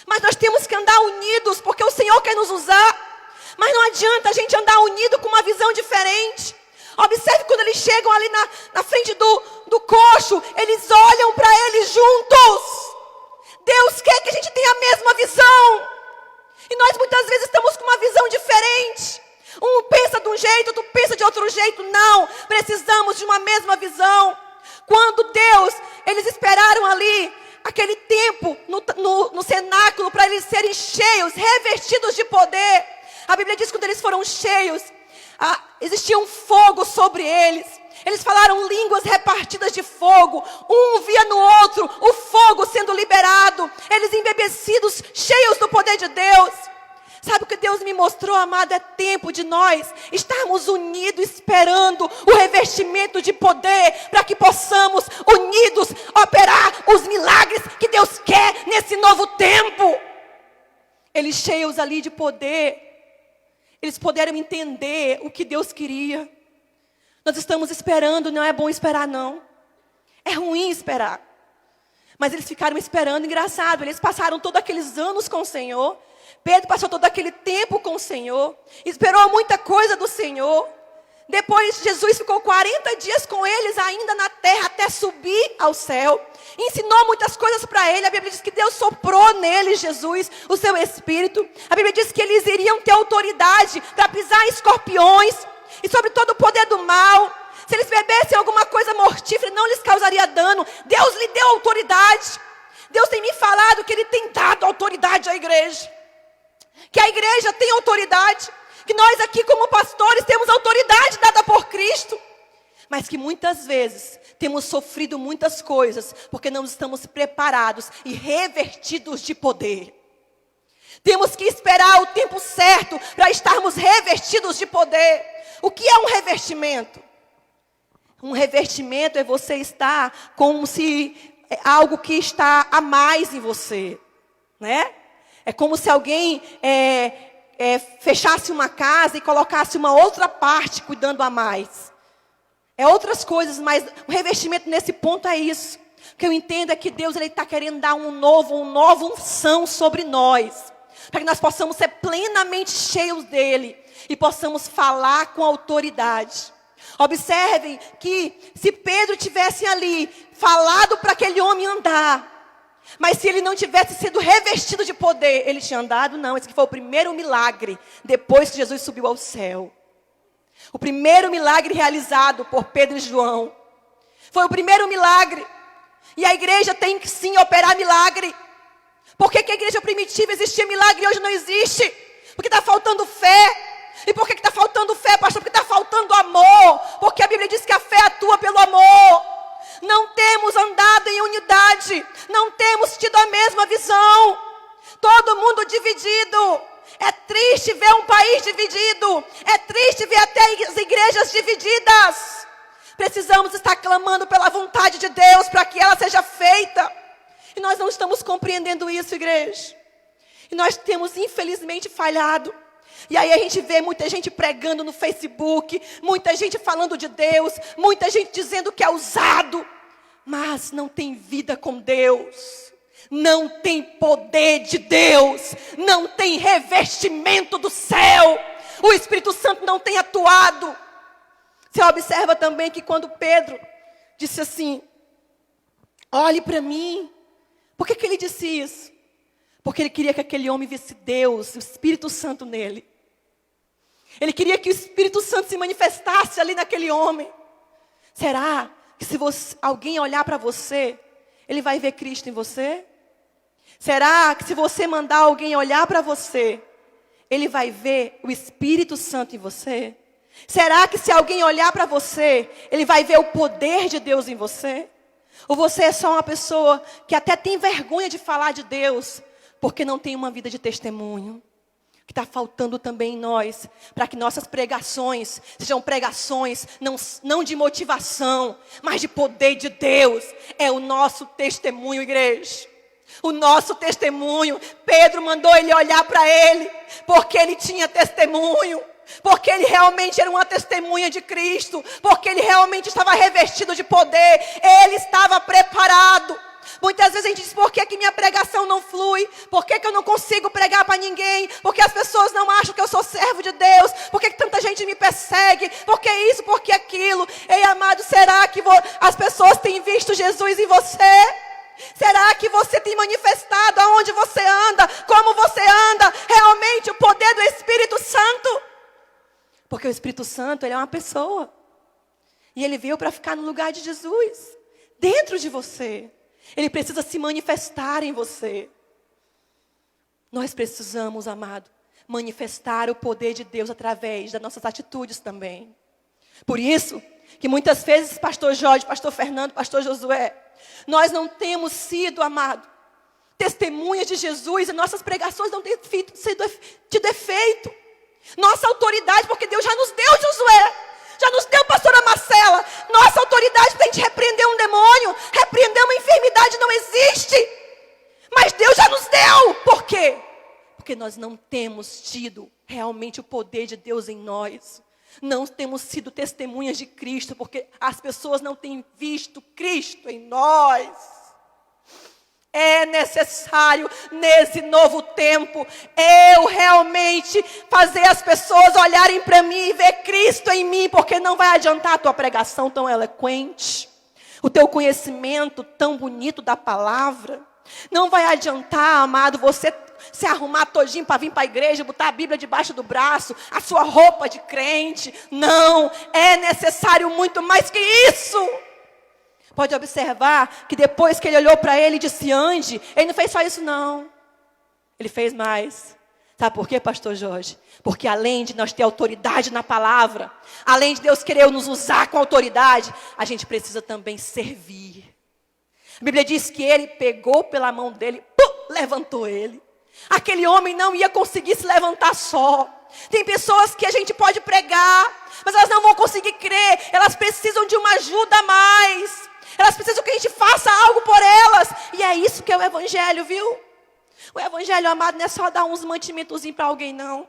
[SPEAKER 4] Mas nós temos que andar unidos, porque o Senhor quer nos usar. Mas não adianta a gente andar unido com uma visão diferente. Observe quando eles chegam ali na frente do coxo, eles olham para ele juntos. Deus quer que a gente tenha a mesma visão. E nós muitas vezes estamos com uma visão diferente. Um pensa de um jeito, outro pensa de outro jeito. Não, precisamos de uma mesma visão. Quando eles esperaram ali aquele tempo no cenáculo para eles serem cheios, revestidos de poder. A Bíblia diz que quando eles foram cheios, existia um fogo sobre eles. Eles falaram línguas repartidas de fogo. Um via no outro o fogo sendo liberado. Eles embebecidos, cheios do poder de Deus. Sabe o que Deus me mostrou, amado? É tempo de nós estarmos unidos, esperando o revestimento de poder, para que possamos, unidos, operar os milagres que Deus quer nesse novo tempo. Eles cheios ali de poder, eles puderam entender o que Deus queria. Nós estamos esperando, não é bom esperar não. É ruim esperar. Mas eles ficaram esperando, engraçado, eles passaram todos aqueles anos com o Senhor. Pedro passou todo aquele tempo com o Senhor. Esperou muita coisa do Senhor. Depois Jesus ficou 40 dias com eles ainda na terra, até subir ao céu. Ensinou muitas coisas para ele. A Bíblia diz que Deus soprou nele, Jesus, o seu Espírito. A Bíblia diz que eles iriam ter autoridade para pisar em escorpiões e sobre todo o poder do mal. Se eles bebessem alguma coisa mortífera, não lhes causaria dano. Deus lhe deu autoridade. Deus tem me falado que Ele tem dado autoridade à igreja. Que a igreja tem autoridade. Que nós aqui como pastores temos autoridade dada por Cristo. Mas que muitas vezes temos sofrido muitas coisas porque não estamos preparados e revertidos de poder. Temos que esperar o tempo certo para estarmos revestidos de poder. O que é um revestimento? Um revestimento é você estar como se algo que está a mais em você, né? É como se alguém fechasse uma casa e colocasse uma outra parte cuidando a mais. É outras coisas, mas o revestimento nesse ponto é isso. O que eu entendo é que Deus está querendo dar uma nova unção sobre nós. Para que nós possamos ser plenamente cheios dele e possamos falar com autoridade. Observem que se Pedro tivesse ali falado para aquele homem andar, mas se ele não tivesse sido revestido de poder, ele tinha andado? Não, esse aqui foi o primeiro milagre depois que Jesus subiu ao céu. O primeiro milagre realizado por Pedro e João. Foi o primeiro milagre. E a igreja tem que sim operar milagre. Por que a igreja primitiva existia milagre e hoje não existe? Porque está faltando fé. E por que está faltando fé, pastor? Porque está faltando amor. Porque a Bíblia diz que a fé atua pelo amor. Não temos andado em unidade. Não temos tido a mesma visão. Todo mundo dividido. É triste ver um país dividido. É triste ver até as igrejas divididas. Precisamos estar clamando pela vontade de Deus para que ela seja feita. E nós não estamos compreendendo isso, igreja. E nós temos, infelizmente, falhado. E aí a gente vê muita gente pregando no Facebook, muita gente falando de Deus, muita gente dizendo que é usado, mas não tem vida com Deus, não tem poder de Deus, não tem revestimento do céu, o Espírito Santo não tem atuado. Você observa também que quando Pedro disse assim, olhe para mim, por que ele disse isso? Porque ele queria que aquele homem visse Deus, o Espírito Santo nele. Ele queria que o Espírito Santo se manifestasse ali naquele homem. Será que se alguém olhar para você, ele vai ver Cristo em você? Será que se você mandar alguém olhar para você, ele vai ver o Espírito Santo em você? Será que se alguém olhar para você, ele vai ver o poder de Deus em você? Ou você é só uma pessoa que até tem vergonha de falar de Deus, porque não tem uma vida de testemunho? Que está faltando também em nós, para que nossas pregações sejam pregações não de motivação, mas de poder de Deus. É o nosso testemunho, igreja. O nosso testemunho. Pedro mandou ele olhar para ele, porque ele tinha testemunho, porque ele realmente era uma testemunha de Cristo, porque ele realmente estava revestido de poder, ele estava preparado. Muitas vezes a gente diz, por que minha pregação não flui? Por que eu não consigo pregar para ninguém? Porque as pessoas não acham que eu sou servo de Deus? Por que tanta gente me persegue? Por que isso, por que aquilo? Ei, amado, será que as pessoas têm visto Jesus em você? Será que você tem manifestado aonde você anda? Como você anda? Realmente o poder do Espírito Santo? Porque o Espírito Santo, ele é uma pessoa. E ele veio para ficar no lugar de Jesus, dentro de você. Ele precisa se manifestar em você. Nós precisamos, amado, manifestar o poder de Deus através das nossas atitudes também. Por isso, que muitas vezes, pastor Jorge, pastor Fernando, pastor Josué, nós não temos sido, amado, testemunhas de Jesus, e nossas pregações não têm sido de efeito. Nossa autoridade, porque Deus já nos deu, Josué, já nos deu, pastora Marcela, nossa autoridade para a gente repreender um demônio, repreender uma enfermidade não existe, mas Deus já nos deu. Por quê? Porque nós não temos tido realmente o poder de Deus em nós, não temos sido testemunhas de Cristo, porque as pessoas não têm visto Cristo em nós. É necessário, nesse novo tempo, eu realmente fazer as pessoas olharem para mim e ver Cristo em mim, porque não vai adiantar a tua pregação tão eloquente, o teu conhecimento tão bonito da palavra. Não vai adiantar, amado, você se arrumar todinho para vir para a igreja, botar a Bíblia debaixo do braço, a sua roupa de crente. Não, é necessário muito mais que isso. Pode observar que depois que ele olhou para ele e disse ande, ele não fez só isso não. Ele fez mais. Sabe por quê, pastor Jorge? Porque além de nós ter autoridade na palavra, além de Deus querer nos usar com autoridade, a gente precisa também servir. A Bíblia diz que ele pegou pela mão dele, levantou ele. Aquele homem não ia conseguir se levantar só. Tem pessoas que a gente pode pregar, mas elas não vão conseguir crer. Elas precisam de uma ajuda a mais. Elas precisam que a gente faça algo por elas. E é isso que é o evangelho, viu? O evangelho, amado, não é só dar uns mantimentozinhos para alguém, não.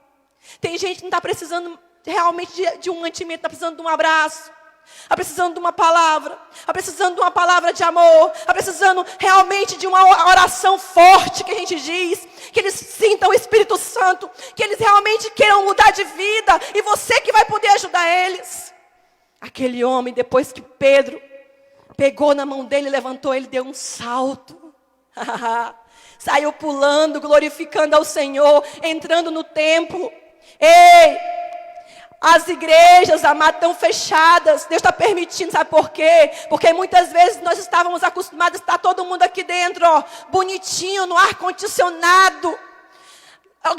[SPEAKER 4] Tem gente que não está precisando realmente de um mantimento, está precisando de um abraço. Está precisando de uma palavra. Está precisando de uma palavra de amor. Está precisando realmente de uma oração forte que a gente diz. Que eles sintam o Espírito Santo. Que eles realmente queiram mudar de vida. E você que vai poder ajudar eles. Aquele homem, depois que Pedro pegou na mão dele, levantou, ele deu um salto. Saiu pulando, glorificando ao Senhor, entrando no templo. Ei! As igrejas, amados, estão fechadas. Deus está permitindo, sabe por quê? Porque muitas vezes nós estávamos acostumados a estar todo mundo aqui dentro, ó, bonitinho, no ar-condicionado,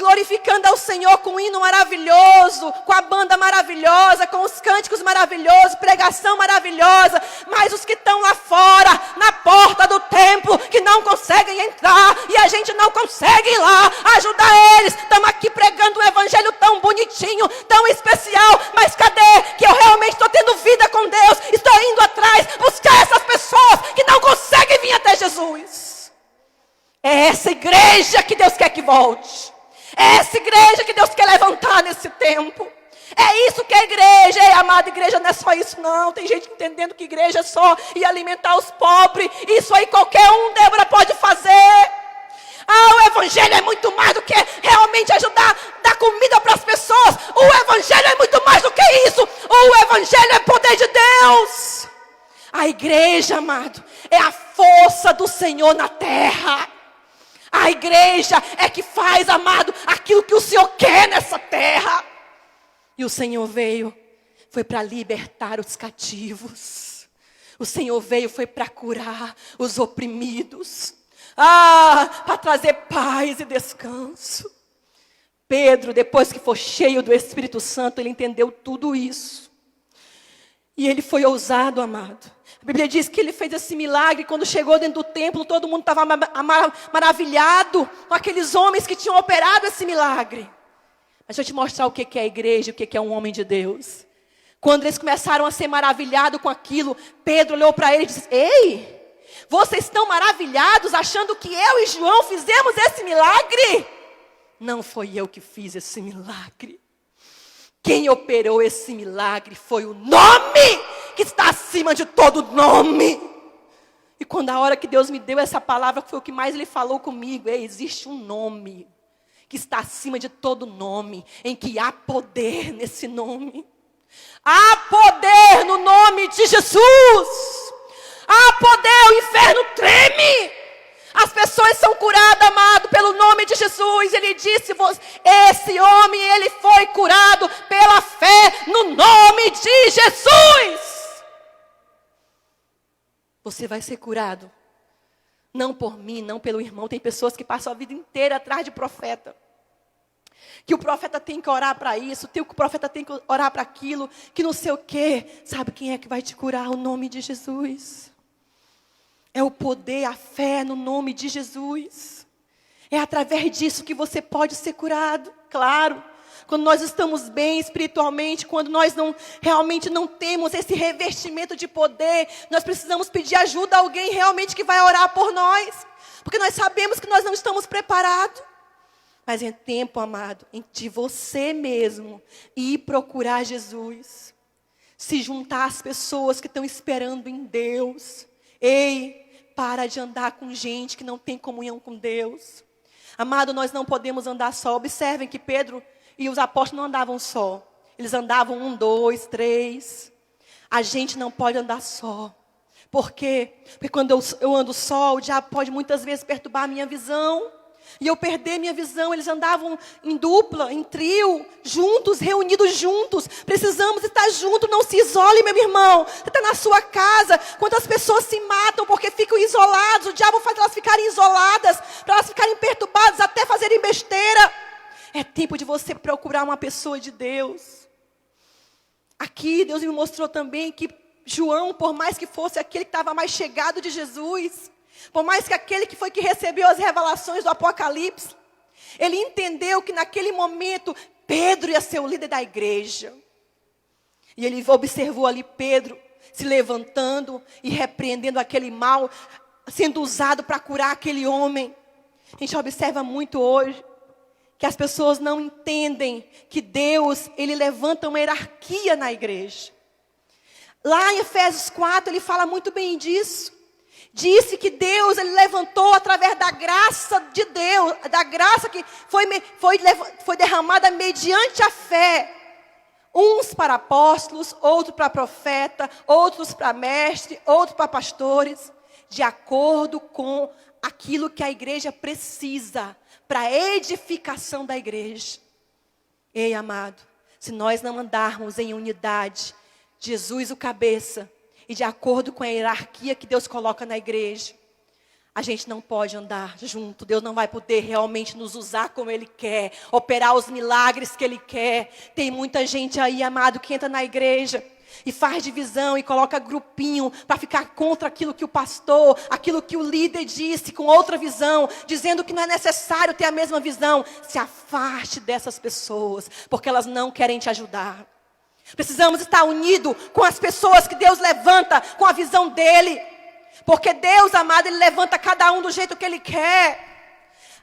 [SPEAKER 4] glorificando ao Senhor com um hino maravilhoso, com a banda maravilhosa, com os cânticos maravilhosos, pregação maravilhosa. Mas os que estão lá fora, na porta do templo, que não conseguem entrar, e a gente não consegue ir lá ajudar eles. Estamos aqui pregando um evangelho tão bonitinho, tão especial, mas cadê que eu realmente estou tendo vida com Deus? Estou É essa igreja que Deus quer que volte. É essa igreja que Deus quer levantar nesse tempo. É isso que é igreja. Ei, amada, igreja não é só isso não. Tem gente entendendo que igreja é só ir alimentar os pobres. Isso aí qualquer um, Débora, pode fazer. O evangelho é muito mais do que realmente ajudar, dar comida para as pessoas. O evangelho é muito mais do que isso. O evangelho é poder de Deus. A igreja, amado, é a força do Senhor na terra. A igreja é que faz, amado, aquilo que o Senhor quer nessa terra. E o Senhor foi para libertar os cativos. O Senhor foi para curar os oprimidos. Para trazer paz e descanso. Pedro, depois que foi cheio do Espírito Santo, ele entendeu tudo isso. E ele foi ousado, amado. A Bíblia diz que ele fez esse milagre. Quando chegou dentro do templo, todo mundo estava maravilhado com aqueles homens que tinham operado esse milagre. Mas deixa eu te mostrar o que é a igreja, o que é um homem de Deus. Quando eles começaram a ser maravilhados com aquilo, Pedro olhou para ele e disse: ei, vocês estão maravilhados achando que eu e João fizemos esse milagre? Não foi eu que fiz esse milagre. Quem operou esse milagre foi o nome que está acima de todo nome. E quando a hora que Deus me deu essa palavra, foi o que mais Ele falou comigo. Existe um nome que está acima de todo nome, em que há poder nesse nome. Há poder no nome de Jesus. Há poder, o inferno treme. As pessoas são curadas, amado, pelo nome de Jesus. Ele disse, esse homem, ele foi curado pela fé no nome de Jesus. Você vai ser curado. Não por mim, não pelo irmão. Tem pessoas que passam a vida inteira atrás de profeta. Que o profeta tem que orar para isso, que o profeta tem que orar para aquilo, que não sei o quê. Sabe quem é que vai te curar? O nome de Jesus. É o poder, a fé no nome de Jesus. É através disso que você pode ser curado. Claro, quando nós estamos bem espiritualmente, quando nós realmente não temos esse revestimento de poder, nós precisamos pedir ajuda a alguém realmente que vai orar por nós. Porque nós sabemos que nós não estamos preparados. Mas é tempo, amado, de você mesmo ir procurar Jesus. Se juntar às pessoas que estão esperando em Deus. Ei, para de andar com gente que não tem comunhão com Deus. Amado, nós não podemos andar só. Observem que Pedro e os apóstolos não andavam só. Eles andavam 1, 2, 3. A gente não pode andar só. Por quê? Porque quando eu ando só, o diabo pode muitas vezes perturbar a minha visão. E eu perder minha visão. Eles andavam em dupla, em trio, juntos, reunidos juntos. Precisamos estar juntos, não se isole, meu irmão. Você está na sua casa, quantas pessoas se matam porque ficam isolados. O diabo faz elas ficarem isoladas, para elas ficarem perturbadas, até fazerem besteira. É tempo de você procurar uma pessoa de Deus. Aqui Deus me mostrou também que João, por mais que fosse aquele que estava mais chegado de Jesus, por mais que aquele que recebeu as revelações do Apocalipse, ele entendeu que naquele momento Pedro ia ser o líder da igreja. E ele observou ali Pedro se levantando e repreendendo aquele mal, sendo usado para curar aquele homem. A gente observa muito hoje que as pessoas não entendem que Deus, Ele levanta uma hierarquia na igreja. Lá em Efésios 4, ele fala muito bem disso. Disse que Deus, Ele levantou através da graça de Deus, da graça que foi derramada mediante a fé. Uns para apóstolos, outros para profeta, outros para mestre, outros para pastores, de acordo com aquilo que a igreja precisa, para a edificação da igreja. Ei, amado, se nós não andarmos em unidade, Jesus o cabeça, e de acordo com a hierarquia que Deus coloca na igreja, a gente não pode andar junto. Deus não vai poder realmente nos usar como Ele quer, operar os milagres que Ele quer. Tem muita gente aí, amado, que entra na igreja e faz divisão e coloca grupinho para ficar contra aquilo que o pastor, aquilo que o líder disse, com outra visão, dizendo que não é necessário ter a mesma visão. Se afaste dessas pessoas, porque elas não querem te ajudar. Precisamos estar unidos com as pessoas que Deus levanta com a visão dEle. Porque Deus, amado, Ele levanta cada um do jeito que Ele quer.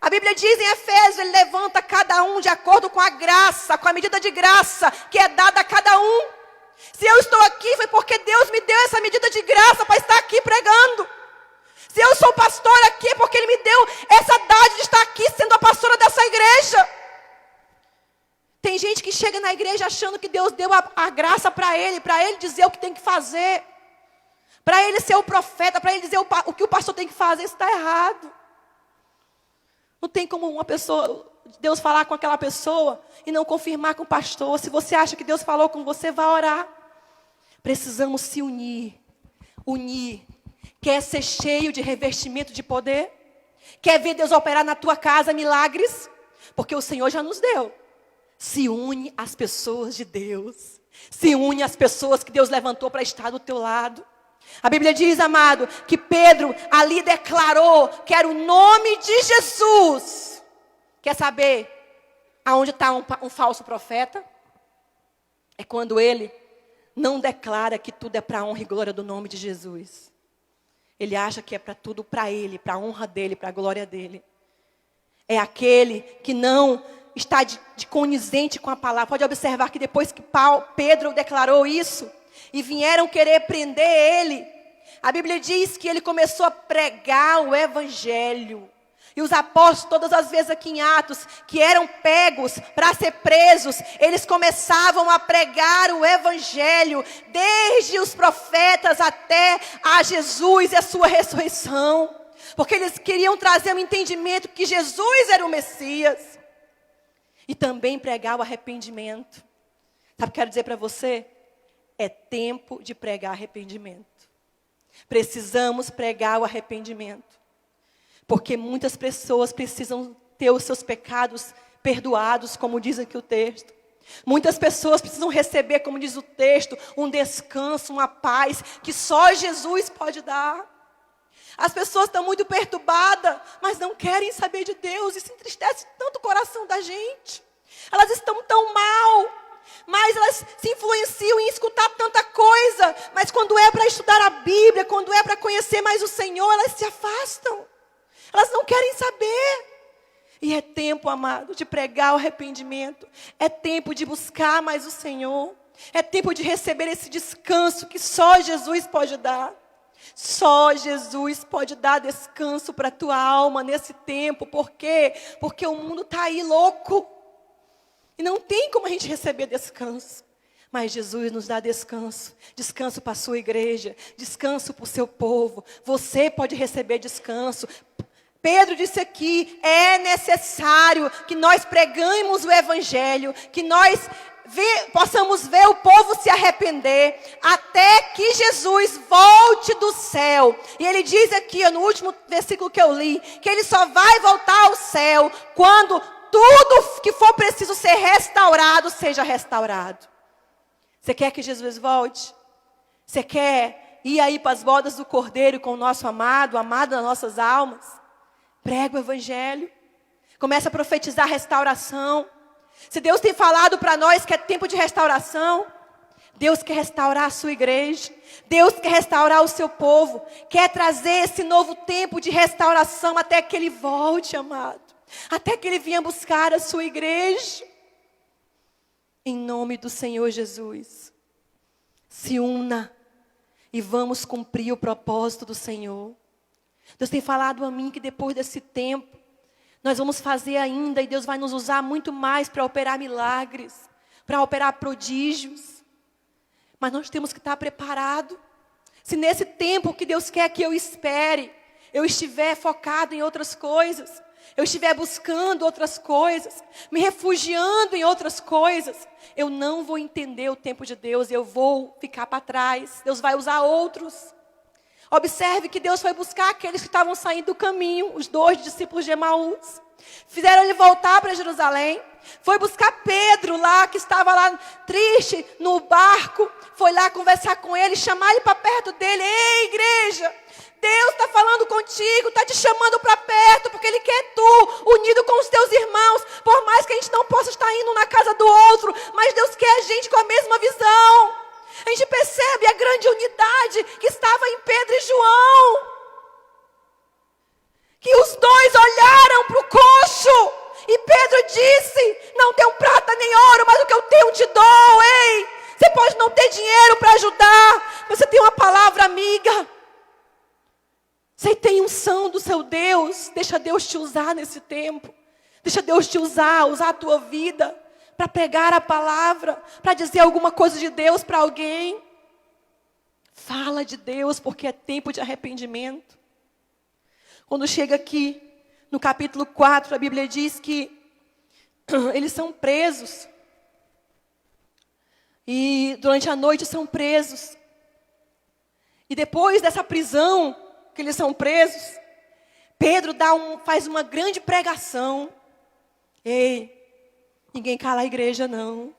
[SPEAKER 4] A Bíblia diz em Efésios, ele levanta cada um de acordo com a graça, com a medida de graça que é dada a cada um. Se eu estou aqui, foi porque Deus me deu essa medida de graça para estar aqui pregando. Se eu sou pastor aqui, é porque Ele me deu essa dádiva de estar aqui sendo a pastora dessa igreja. Tem gente que chega na igreja achando que Deus deu a graça para ele dizer o que tem que fazer. Para ele ser o profeta, para ele dizer o que o pastor tem que fazer, isso está errado. Não tem como uma pessoa, Deus falar com aquela pessoa e não confirmar com o pastor. Se você acha que Deus falou com você, vá orar. Precisamos se unir. Quer ser cheio de revestimento de poder? Quer ver Deus operar na tua casa milagres? Porque o Senhor já nos deu. Se une às pessoas de Deus. Se une às pessoas que Deus levantou para estar do teu lado. A Bíblia diz, amado, que Pedro ali declarou que era o nome de Jesus. Quer saber aonde está um falso profeta? É quando ele não declara que tudo é para a honra e glória do nome de Jesus. Ele acha que é para tudo para ele, para a honra dele, para a glória dele. É aquele que não está de conizente com a palavra. Pode observar que depois que Pedro declarou isso, e vieram querer prender ele, a Bíblia diz que ele começou a pregar o evangelho. E os apóstolos, todas as vezes aqui em Atos, que eram pegos para ser presos, eles começavam a pregar o evangelho, desde os profetas até a Jesus e a sua ressurreição. Porque eles queriam trazer um entendimento que Jesus era o Messias. E também pregar o arrependimento. Sabe o que eu quero dizer para você? É tempo de pregar arrependimento. Precisamos pregar o arrependimento. Porque muitas pessoas precisam ter os seus pecados perdoados, como diz aqui o texto. Muitas pessoas precisam receber, como diz o texto, um descanso, uma paz que só Jesus pode dar. As pessoas estão muito perturbadas, mas não querem saber de Deus. Isso entristece tanto o coração da gente. Elas estão tão mal. Mas elas se influenciam em escutar tanta coisa. Mas quando é para estudar a Bíblia, quando é para conhecer mais o Senhor, elas se afastam. Elas não querem saber. E é tempo, amado, de pregar o arrependimento. É tempo de buscar mais o Senhor. É tempo de receber esse descanso que só Jesus pode dar. Só Jesus pode dar descanso para a tua alma nesse tempo. Por quê? Porque o mundo está aí louco. E não tem como a gente receber descanso. Mas Jesus nos dá descanso. Descanso para a sua igreja. Descanso para o seu povo. Você pode receber descanso. Pedro disse aqui, é necessário que nós pregamos o evangelho. Que nós possamos ver o povo se arrepender. Até que Jesus volte do céu. E ele diz aqui, no último versículo que eu li, que ele só vai voltar ao céu quando tudo que for preciso ser restaurado, seja restaurado. Você quer que Jesus volte? Você quer ir aí para as bodas do Cordeiro com o nosso amado, o amado das nossas almas? Prega o evangelho. Começa a profetizar restauração. Se Deus tem falado para nós que é tempo de restauração, Deus quer restaurar a sua igreja. Deus quer restaurar o seu povo. Quer trazer esse novo tempo de restauração até que Ele volte, amado. Até que Ele venha buscar a sua igreja. Em nome do Senhor Jesus. Se una e vamos cumprir o propósito do Senhor. Deus tem falado a mim que depois desse tempo, nós vamos fazer ainda e Deus vai nos usar muito mais para operar milagres, para operar prodígios. Mas nós temos que estar preparados. Se nesse tempo que Deus quer que eu espere, eu estiver focado em outras coisas, eu estiver buscando outras coisas, me refugiando em outras coisas, eu não vou entender o tempo de Deus, eu vou ficar para trás. Deus vai usar outros. Observe que Deus foi buscar aqueles que estavam saindo do caminho, os 2 discípulos de Emaús. Fizeram ele voltar para Jerusalém. Foi buscar Pedro lá, que estava lá triste no barco. Foi lá conversar com ele, chamar ele para perto dele. Ei, igreja, Deus está falando contigo, está te chamando para perto, porque Ele quer tu, unido com os teus irmãos. Por mais que a gente não possa estar indo na casa do outro, mas Deus quer a gente com a mesma visão. A gente percebe a grande unidade que estava em Pedro e João. Que os dois olharam para o não ter dinheiro para ajudar, você tem uma palavra amiga. Você tem unção do seu Deus. Deixa Deus te usar nesse tempo. Deixa Deus te usar a tua vida para pregar a palavra, para dizer alguma coisa de Deus para alguém. Fala de Deus, porque é tempo de arrependimento. Quando chega aqui, no capítulo 4, a Bíblia diz que eles são presos. E durante a noite são presos. E depois dessa prisão, que eles são presos, Pedro faz uma grande pregação. Ei, ninguém cala a igreja não.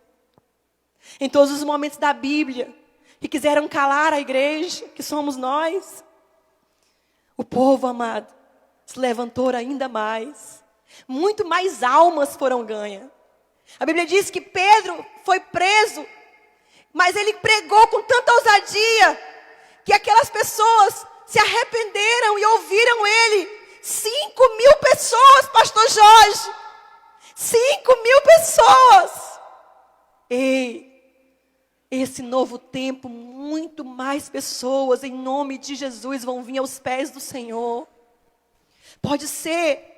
[SPEAKER 4] Em todos os momentos da Bíblia, que quiseram calar a igreja, que somos nós, o povo amado se levantou ainda mais. Muito mais almas foram ganhas. A Bíblia diz que Pedro foi preso, mas ele pregou com tanta ousadia, que aquelas pessoas se arrependeram e ouviram ele. 5.000 pessoas, pastor Jorge. 5.000 pessoas. Ei, esse novo tempo, muito mais pessoas, em nome de Jesus, vão vir aos pés do Senhor. Pode ser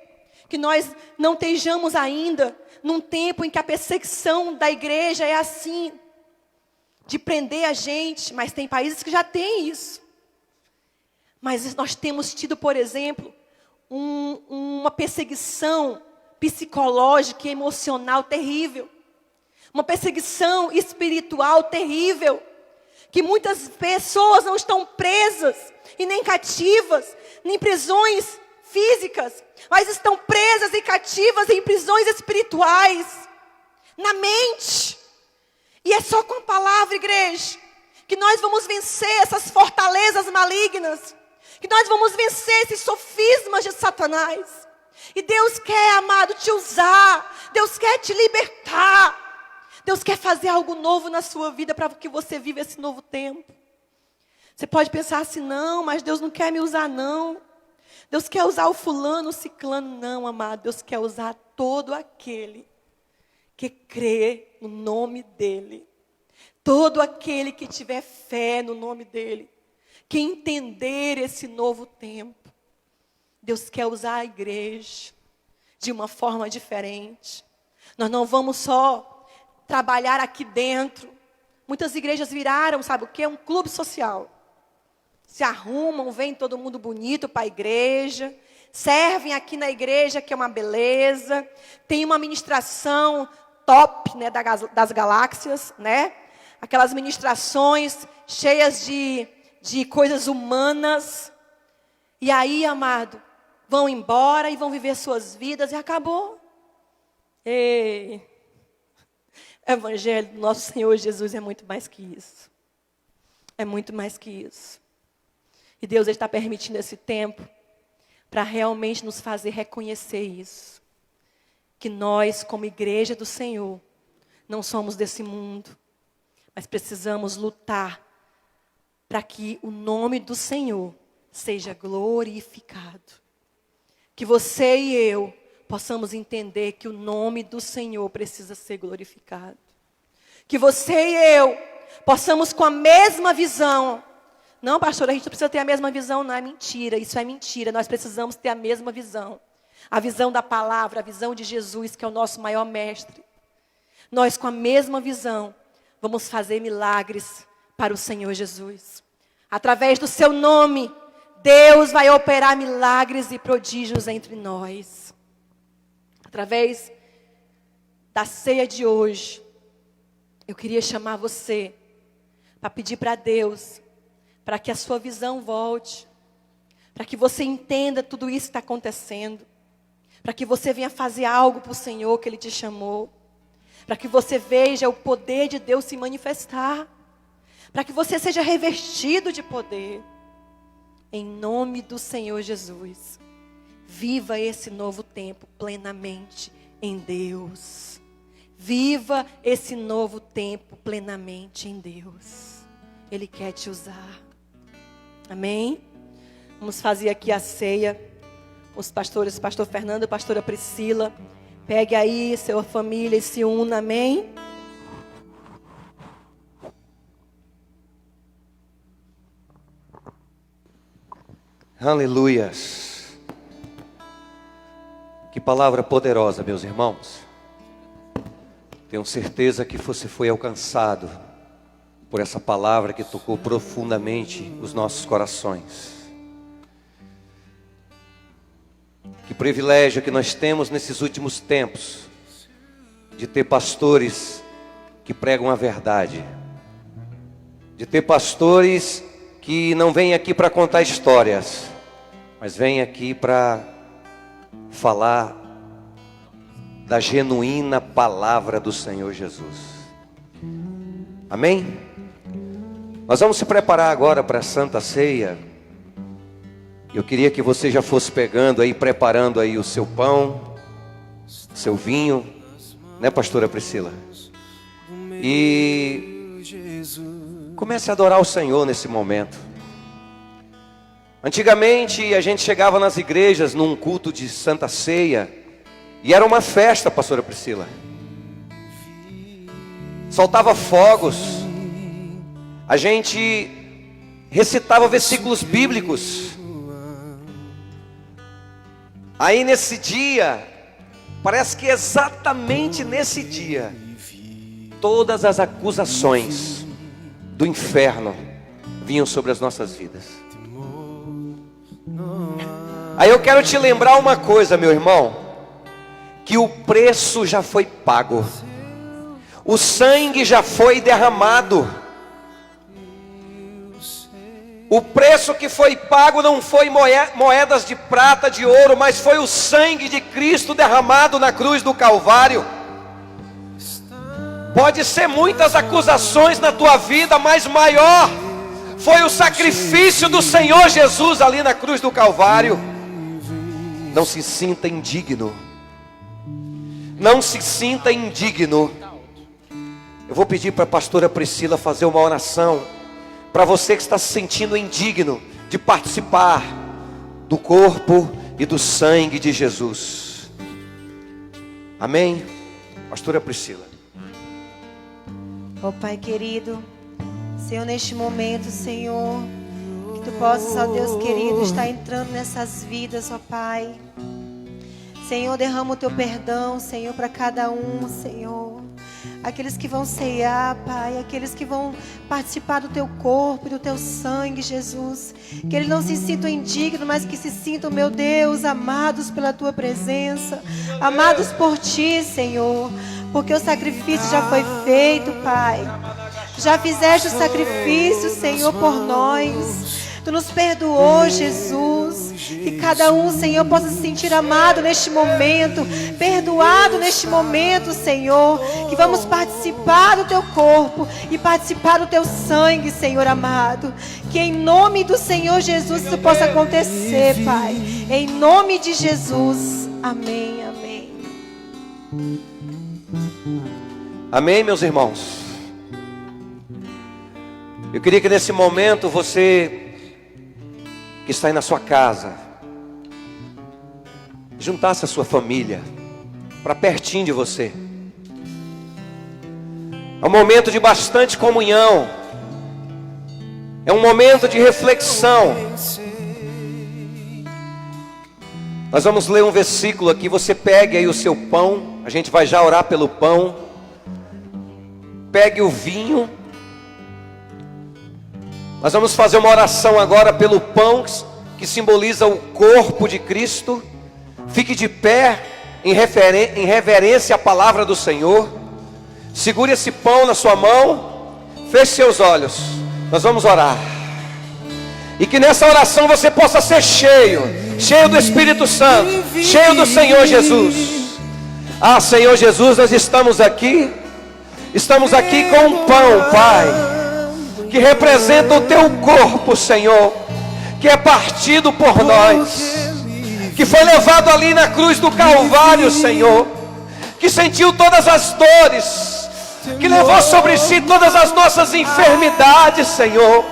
[SPEAKER 4] que nós não estejamos ainda num tempo em que a perseguição da igreja é assim, de prender a gente, mas tem países que já têm isso. Mas nós temos tido, por exemplo, uma perseguição psicológica e emocional terrível. Uma perseguição espiritual terrível. Que muitas pessoas não estão presas e nem cativas, nem prisões físicas, mas estão presas e cativas em prisões espirituais, na mente. E é só com a palavra, igreja, que nós vamos vencer essas fortalezas malignas, que nós vamos vencer esses sofismas de Satanás. E Deus quer, amado, te usar. Deus quer te libertar. Deus quer fazer algo novo na sua vida para que você viva esse novo tempo. Você pode pensar assim, não, mas Deus não quer me usar, não. Deus quer usar o fulano, o ciclano. Não, amado, Deus quer usar todo aquele que crê no nome dEle. Todo aquele que tiver fé no nome dEle. Que entender esse novo tempo. Deus quer usar a igreja de uma forma diferente. Nós não vamos só trabalhar aqui dentro. Muitas igrejas viraram, sabe o quê? Um clube social. Se arrumam, vem todo mundo bonito para a igreja. Servem aqui na igreja, que é uma beleza. Tem uma ministração top, né, das galáxias, né? Aquelas ministrações cheias de coisas humanas. E aí, amado, vão embora e vão viver suas vidas e acabou. Ei, o evangelho do nosso Senhor Jesus é muito mais que isso. É muito mais que isso. E Deus está permitindo esse tempo para realmente nos fazer reconhecer isso. Que nós, como igreja do Senhor, não somos desse mundo, mas precisamos lutar para que o nome do Senhor seja glorificado. Que você e eu possamos entender que o nome do Senhor precisa ser glorificado. Que você e eu possamos com a mesma visão. Não, pastor, a gente não precisa ter a mesma visão, não, é mentira, isso é mentira. Nós precisamos ter a mesma visão. A visão da palavra, a visão de Jesus, que é o nosso maior mestre. Nós com a mesma visão vamos fazer milagres para o Senhor Jesus. Através do seu nome, Deus vai operar milagres e prodígios entre nós. Através da ceia de hoje, eu queria chamar você para pedir para Deus, para que a sua visão volte, para que você entenda tudo isso que está acontecendo, para que você venha fazer algo para o Senhor que Ele te chamou, para que você veja o poder de Deus se manifestar, para que você seja revestido de poder. Em nome do Senhor Jesus, viva esse novo tempo plenamente em Deus. Viva esse novo tempo plenamente em Deus. Ele quer te usar. Amém? Vamos fazer aqui a ceia. Os pastores, pastor Fernando e pastora Priscila. Pegue aí sua família e se una, amém?
[SPEAKER 2] Aleluias. Que palavra poderosa, meus irmãos. Tenho certeza que você foi alcançado por essa palavra que tocou profundamente os nossos corações. Que privilégio que nós temos nesses últimos tempos de ter pastores que pregam a verdade, de ter pastores que não vêm aqui para contar histórias, mas vêm aqui para falar da genuína palavra do Senhor Jesus. Amém? Nós vamos se preparar agora para a Santa Ceia. Eu queria que você já fosse pegando aí, preparando aí o seu pão, seu vinho, né, pastora Priscila? E comece a adorar o Senhor nesse momento. Antigamente a gente chegava nas igrejas num culto de Santa Ceia e era uma festa, pastora Priscila. Soltava fogos, a gente recitava versículos bíblicos. Aí nesse dia, parece que exatamente nesse dia, todas as acusações do inferno vinham sobre as nossas vidas. Aí eu quero te lembrar uma coisa, meu irmão, que o preço já foi pago, o sangue já foi derramado. O preço que foi pago não foi moedas de prata, de ouro, mas foi o sangue de Cristo derramado na cruz do Calvário. Pode ser muitas acusações na tua vida, mas maior foi o sacrifício do Senhor Jesus ali na cruz do Calvário. Não se sinta indigno. Não se sinta indigno. Eu vou pedir para a pastora Priscila fazer uma oração para você que está se sentindo indigno de participar do corpo e do sangue de Jesus. Amém? Pastora Priscila.
[SPEAKER 4] Ó Pai querido, Senhor, neste momento, Senhor, que Tu possas, ó Deus querido, estar entrando nessas vidas, ó Pai. Senhor, derrama o Teu perdão, Senhor, para cada um, Senhor. Aqueles que vão ceiar, Pai, aqueles que vão participar do Teu corpo e do Teu sangue, Jesus. Que eles não se sintam indignos, mas que se sintam, meu Deus, amados pela Tua presença, amados por Ti, Senhor. Porque o sacrifício já foi feito, Pai. Já fizeste o sacrifício, Senhor, por nós. Tu nos perdoou, Jesus. Que cada um, Senhor, possa se sentir amado neste momento, perdoado neste momento, Senhor. Que vamos participar do Teu corpo e participar do Teu sangue, Senhor amado. Que em nome do Senhor Jesus isso possa acontecer, Pai. Em nome de Jesus. Amém, amém.
[SPEAKER 2] Amém, meus irmãos. Eu queria que nesse momento você que está aí na sua casa juntasse a sua família para pertinho de você. É um momento de bastante comunhão, é um momento de reflexão. Nós vamos ler um versículo aqui. Você pegue aí o seu pão, a gente vai já orar pelo pão. Pegue o vinho. Nós vamos fazer uma oração agora pelo pão, que simboliza o corpo de Cristo. Fique de pé em reverência à palavra do Senhor. Segure esse pão na sua mão. Feche seus olhos. Nós vamos orar. E que nessa oração você possa ser cheio do Espírito Santo, cheio do Senhor Jesus. Ah, Senhor Jesus, nós estamos aqui com um pão, Pai, que representa o Teu corpo, Senhor, que é partido por nós, que foi levado ali na cruz do Calvário, Senhor, que sentiu todas as dores, que levou sobre si todas as nossas enfermidades, Senhor.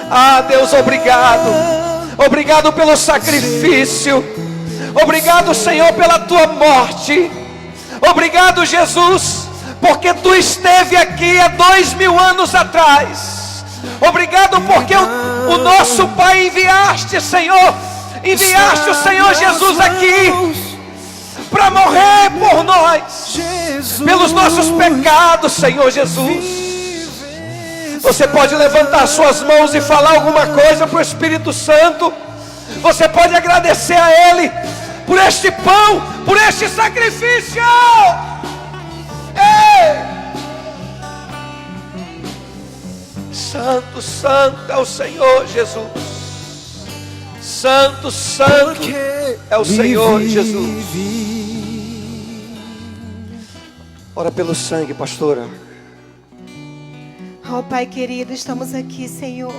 [SPEAKER 2] Ah, Deus, obrigado pelo sacrifício, obrigado, Senhor, pela Tua morte, obrigado, Jesus, porque Tu esteve aqui há 2000 anos atrás, Obrigado porque o nosso Pai enviaste, Senhor. Enviaste o Senhor Jesus aqui para morrer por nós, pelos nossos pecados, Senhor Jesus. Você pode levantar suas mãos e falar alguma coisa para o Espírito Santo. Você pode agradecer a Ele por este pão, por este sacrifício. Ei! Santo, santo é o Senhor Jesus. Santo, santo é o Senhor Jesus. Ora pelo sangue, pastora.
[SPEAKER 4] Oh, Pai querido, estamos aqui, Senhor,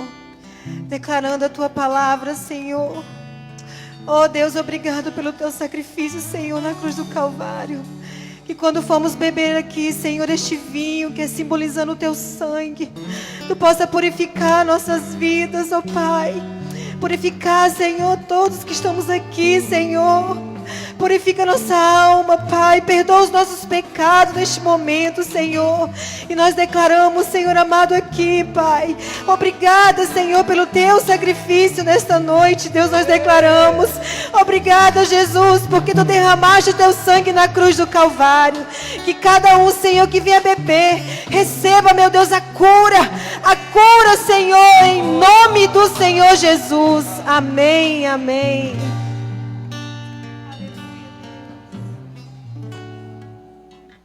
[SPEAKER 4] declarando a Tua palavra, Senhor. Oh, Deus, obrigado pelo Teu sacrifício, Senhor, na cruz do Calvário. Que quando formos beber aqui, Senhor, este vinho que é simbolizando o Teu sangue, Tu possa purificar nossas vidas, oh Pai. Purificar, Senhor, todos que estamos aqui, Senhor. Purifica nossa alma, Pai. Perdoa os nossos pecados neste momento, Senhor. E nós declaramos, Senhor amado, aqui, Pai. Obrigada, Senhor, pelo Teu sacrifício nesta noite. Deus, nós declaramos. Obrigada, Jesus, porque Tu derramaste o Teu sangue na cruz do Calvário. Que cada um, Senhor, que vier beber, receba, meu Deus, a cura, Senhor, em nome do Senhor Jesus. Amém, amém.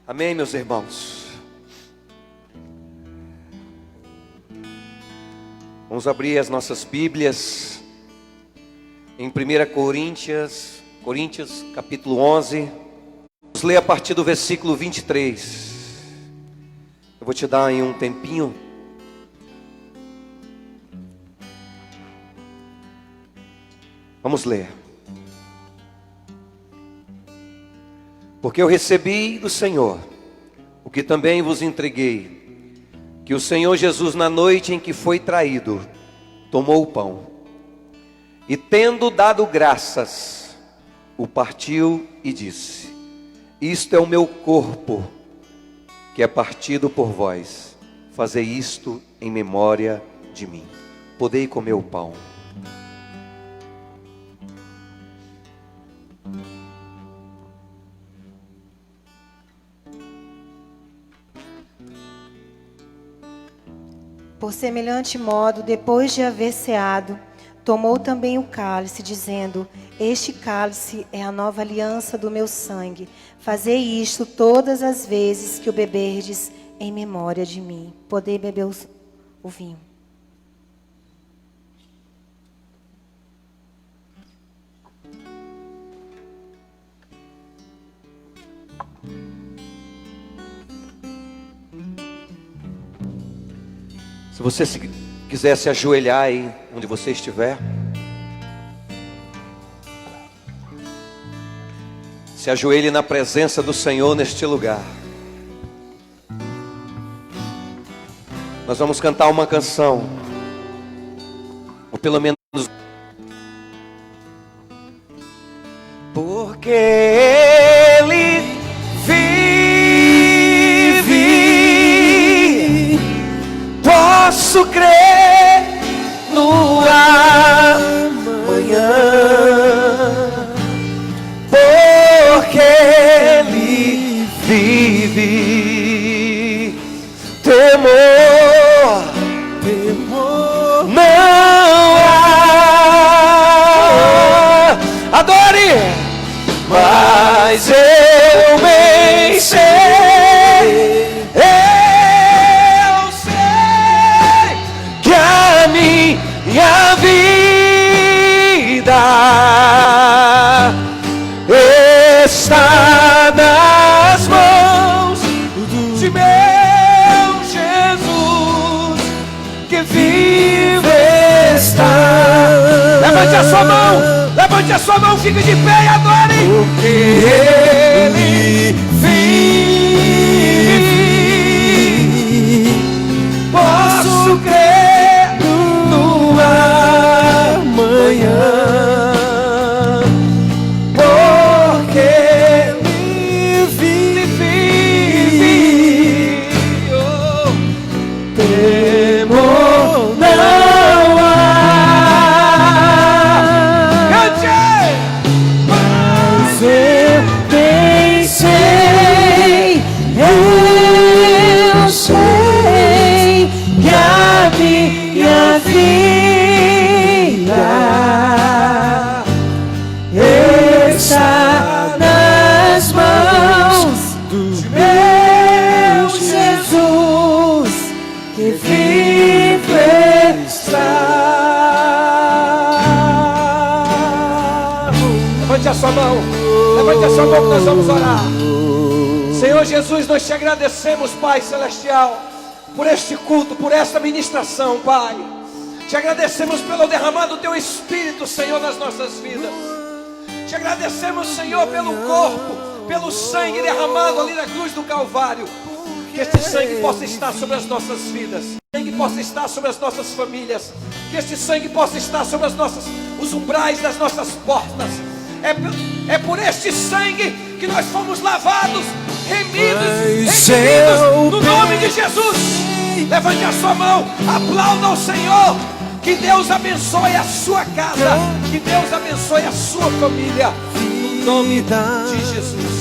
[SPEAKER 2] Amém, meus irmãos. Vamos abrir as nossas Bíblias em 1 Coríntios, capítulo 11. Vamos ler a partir do versículo 23. Eu vou te dar aí um tempinho. Vamos ler. Porque eu recebi do Senhor o que também vos entreguei, que o Senhor Jesus, na noite em que foi traído, tomou o pão e, tendo dado graças, o partiu e disse: isto é o meu corpo, que é partido por vós. Fazei isto em memória de mim. Podei comer o pão.
[SPEAKER 4] Por semelhante modo, depois de haver ceado, tomou também o cálice, dizendo: este cálice é a nova aliança do meu sangue. Fazei isto todas as vezes que o beberdes em memória de mim. Podei beber o vinho.
[SPEAKER 2] Se você quiser se ajoelhar aí onde você estiver, se ajoelhe na presença do Senhor neste lugar. Nós vamos cantar uma canção, ou pelo menos, porque Ele vive, posso crer no amanhã, porque Ele vive. Temor não há. Adore! Mas eu bem sei, eu sei que a minha vida está nas mãos de meu Jesus, que vive está. Levante a sua mão, levante a sua mão, fique de pé e adore. Porque Ele vive, posso crer no amanhã, porque Ele vive. Oh, temor não
[SPEAKER 5] Levante a sua mão. Levante a sua mão que nós vamos orar. Senhor Jesus, nós te agradecemos, Pai Celestial, por este culto, por esta ministração, Pai. Te agradecemos pelo derramado do Teu Espírito, Senhor, nas nossas vidas. Te agradecemos, Senhor, pelo corpo, pelo sangue derramado ali na cruz do Calvário. Que este sangue possa estar sobre as nossas vidas, que sangue possa estar sobre as nossas famílias, que este sangue possa estar sobre os umbrais das nossas portas. É por este sangue que nós fomos lavados, remidos, no nome de Jesus. Levante a sua mão, aplauda ao Senhor. Que Deus abençoe a sua casa, que Deus abençoe a sua família, no nome de Jesus.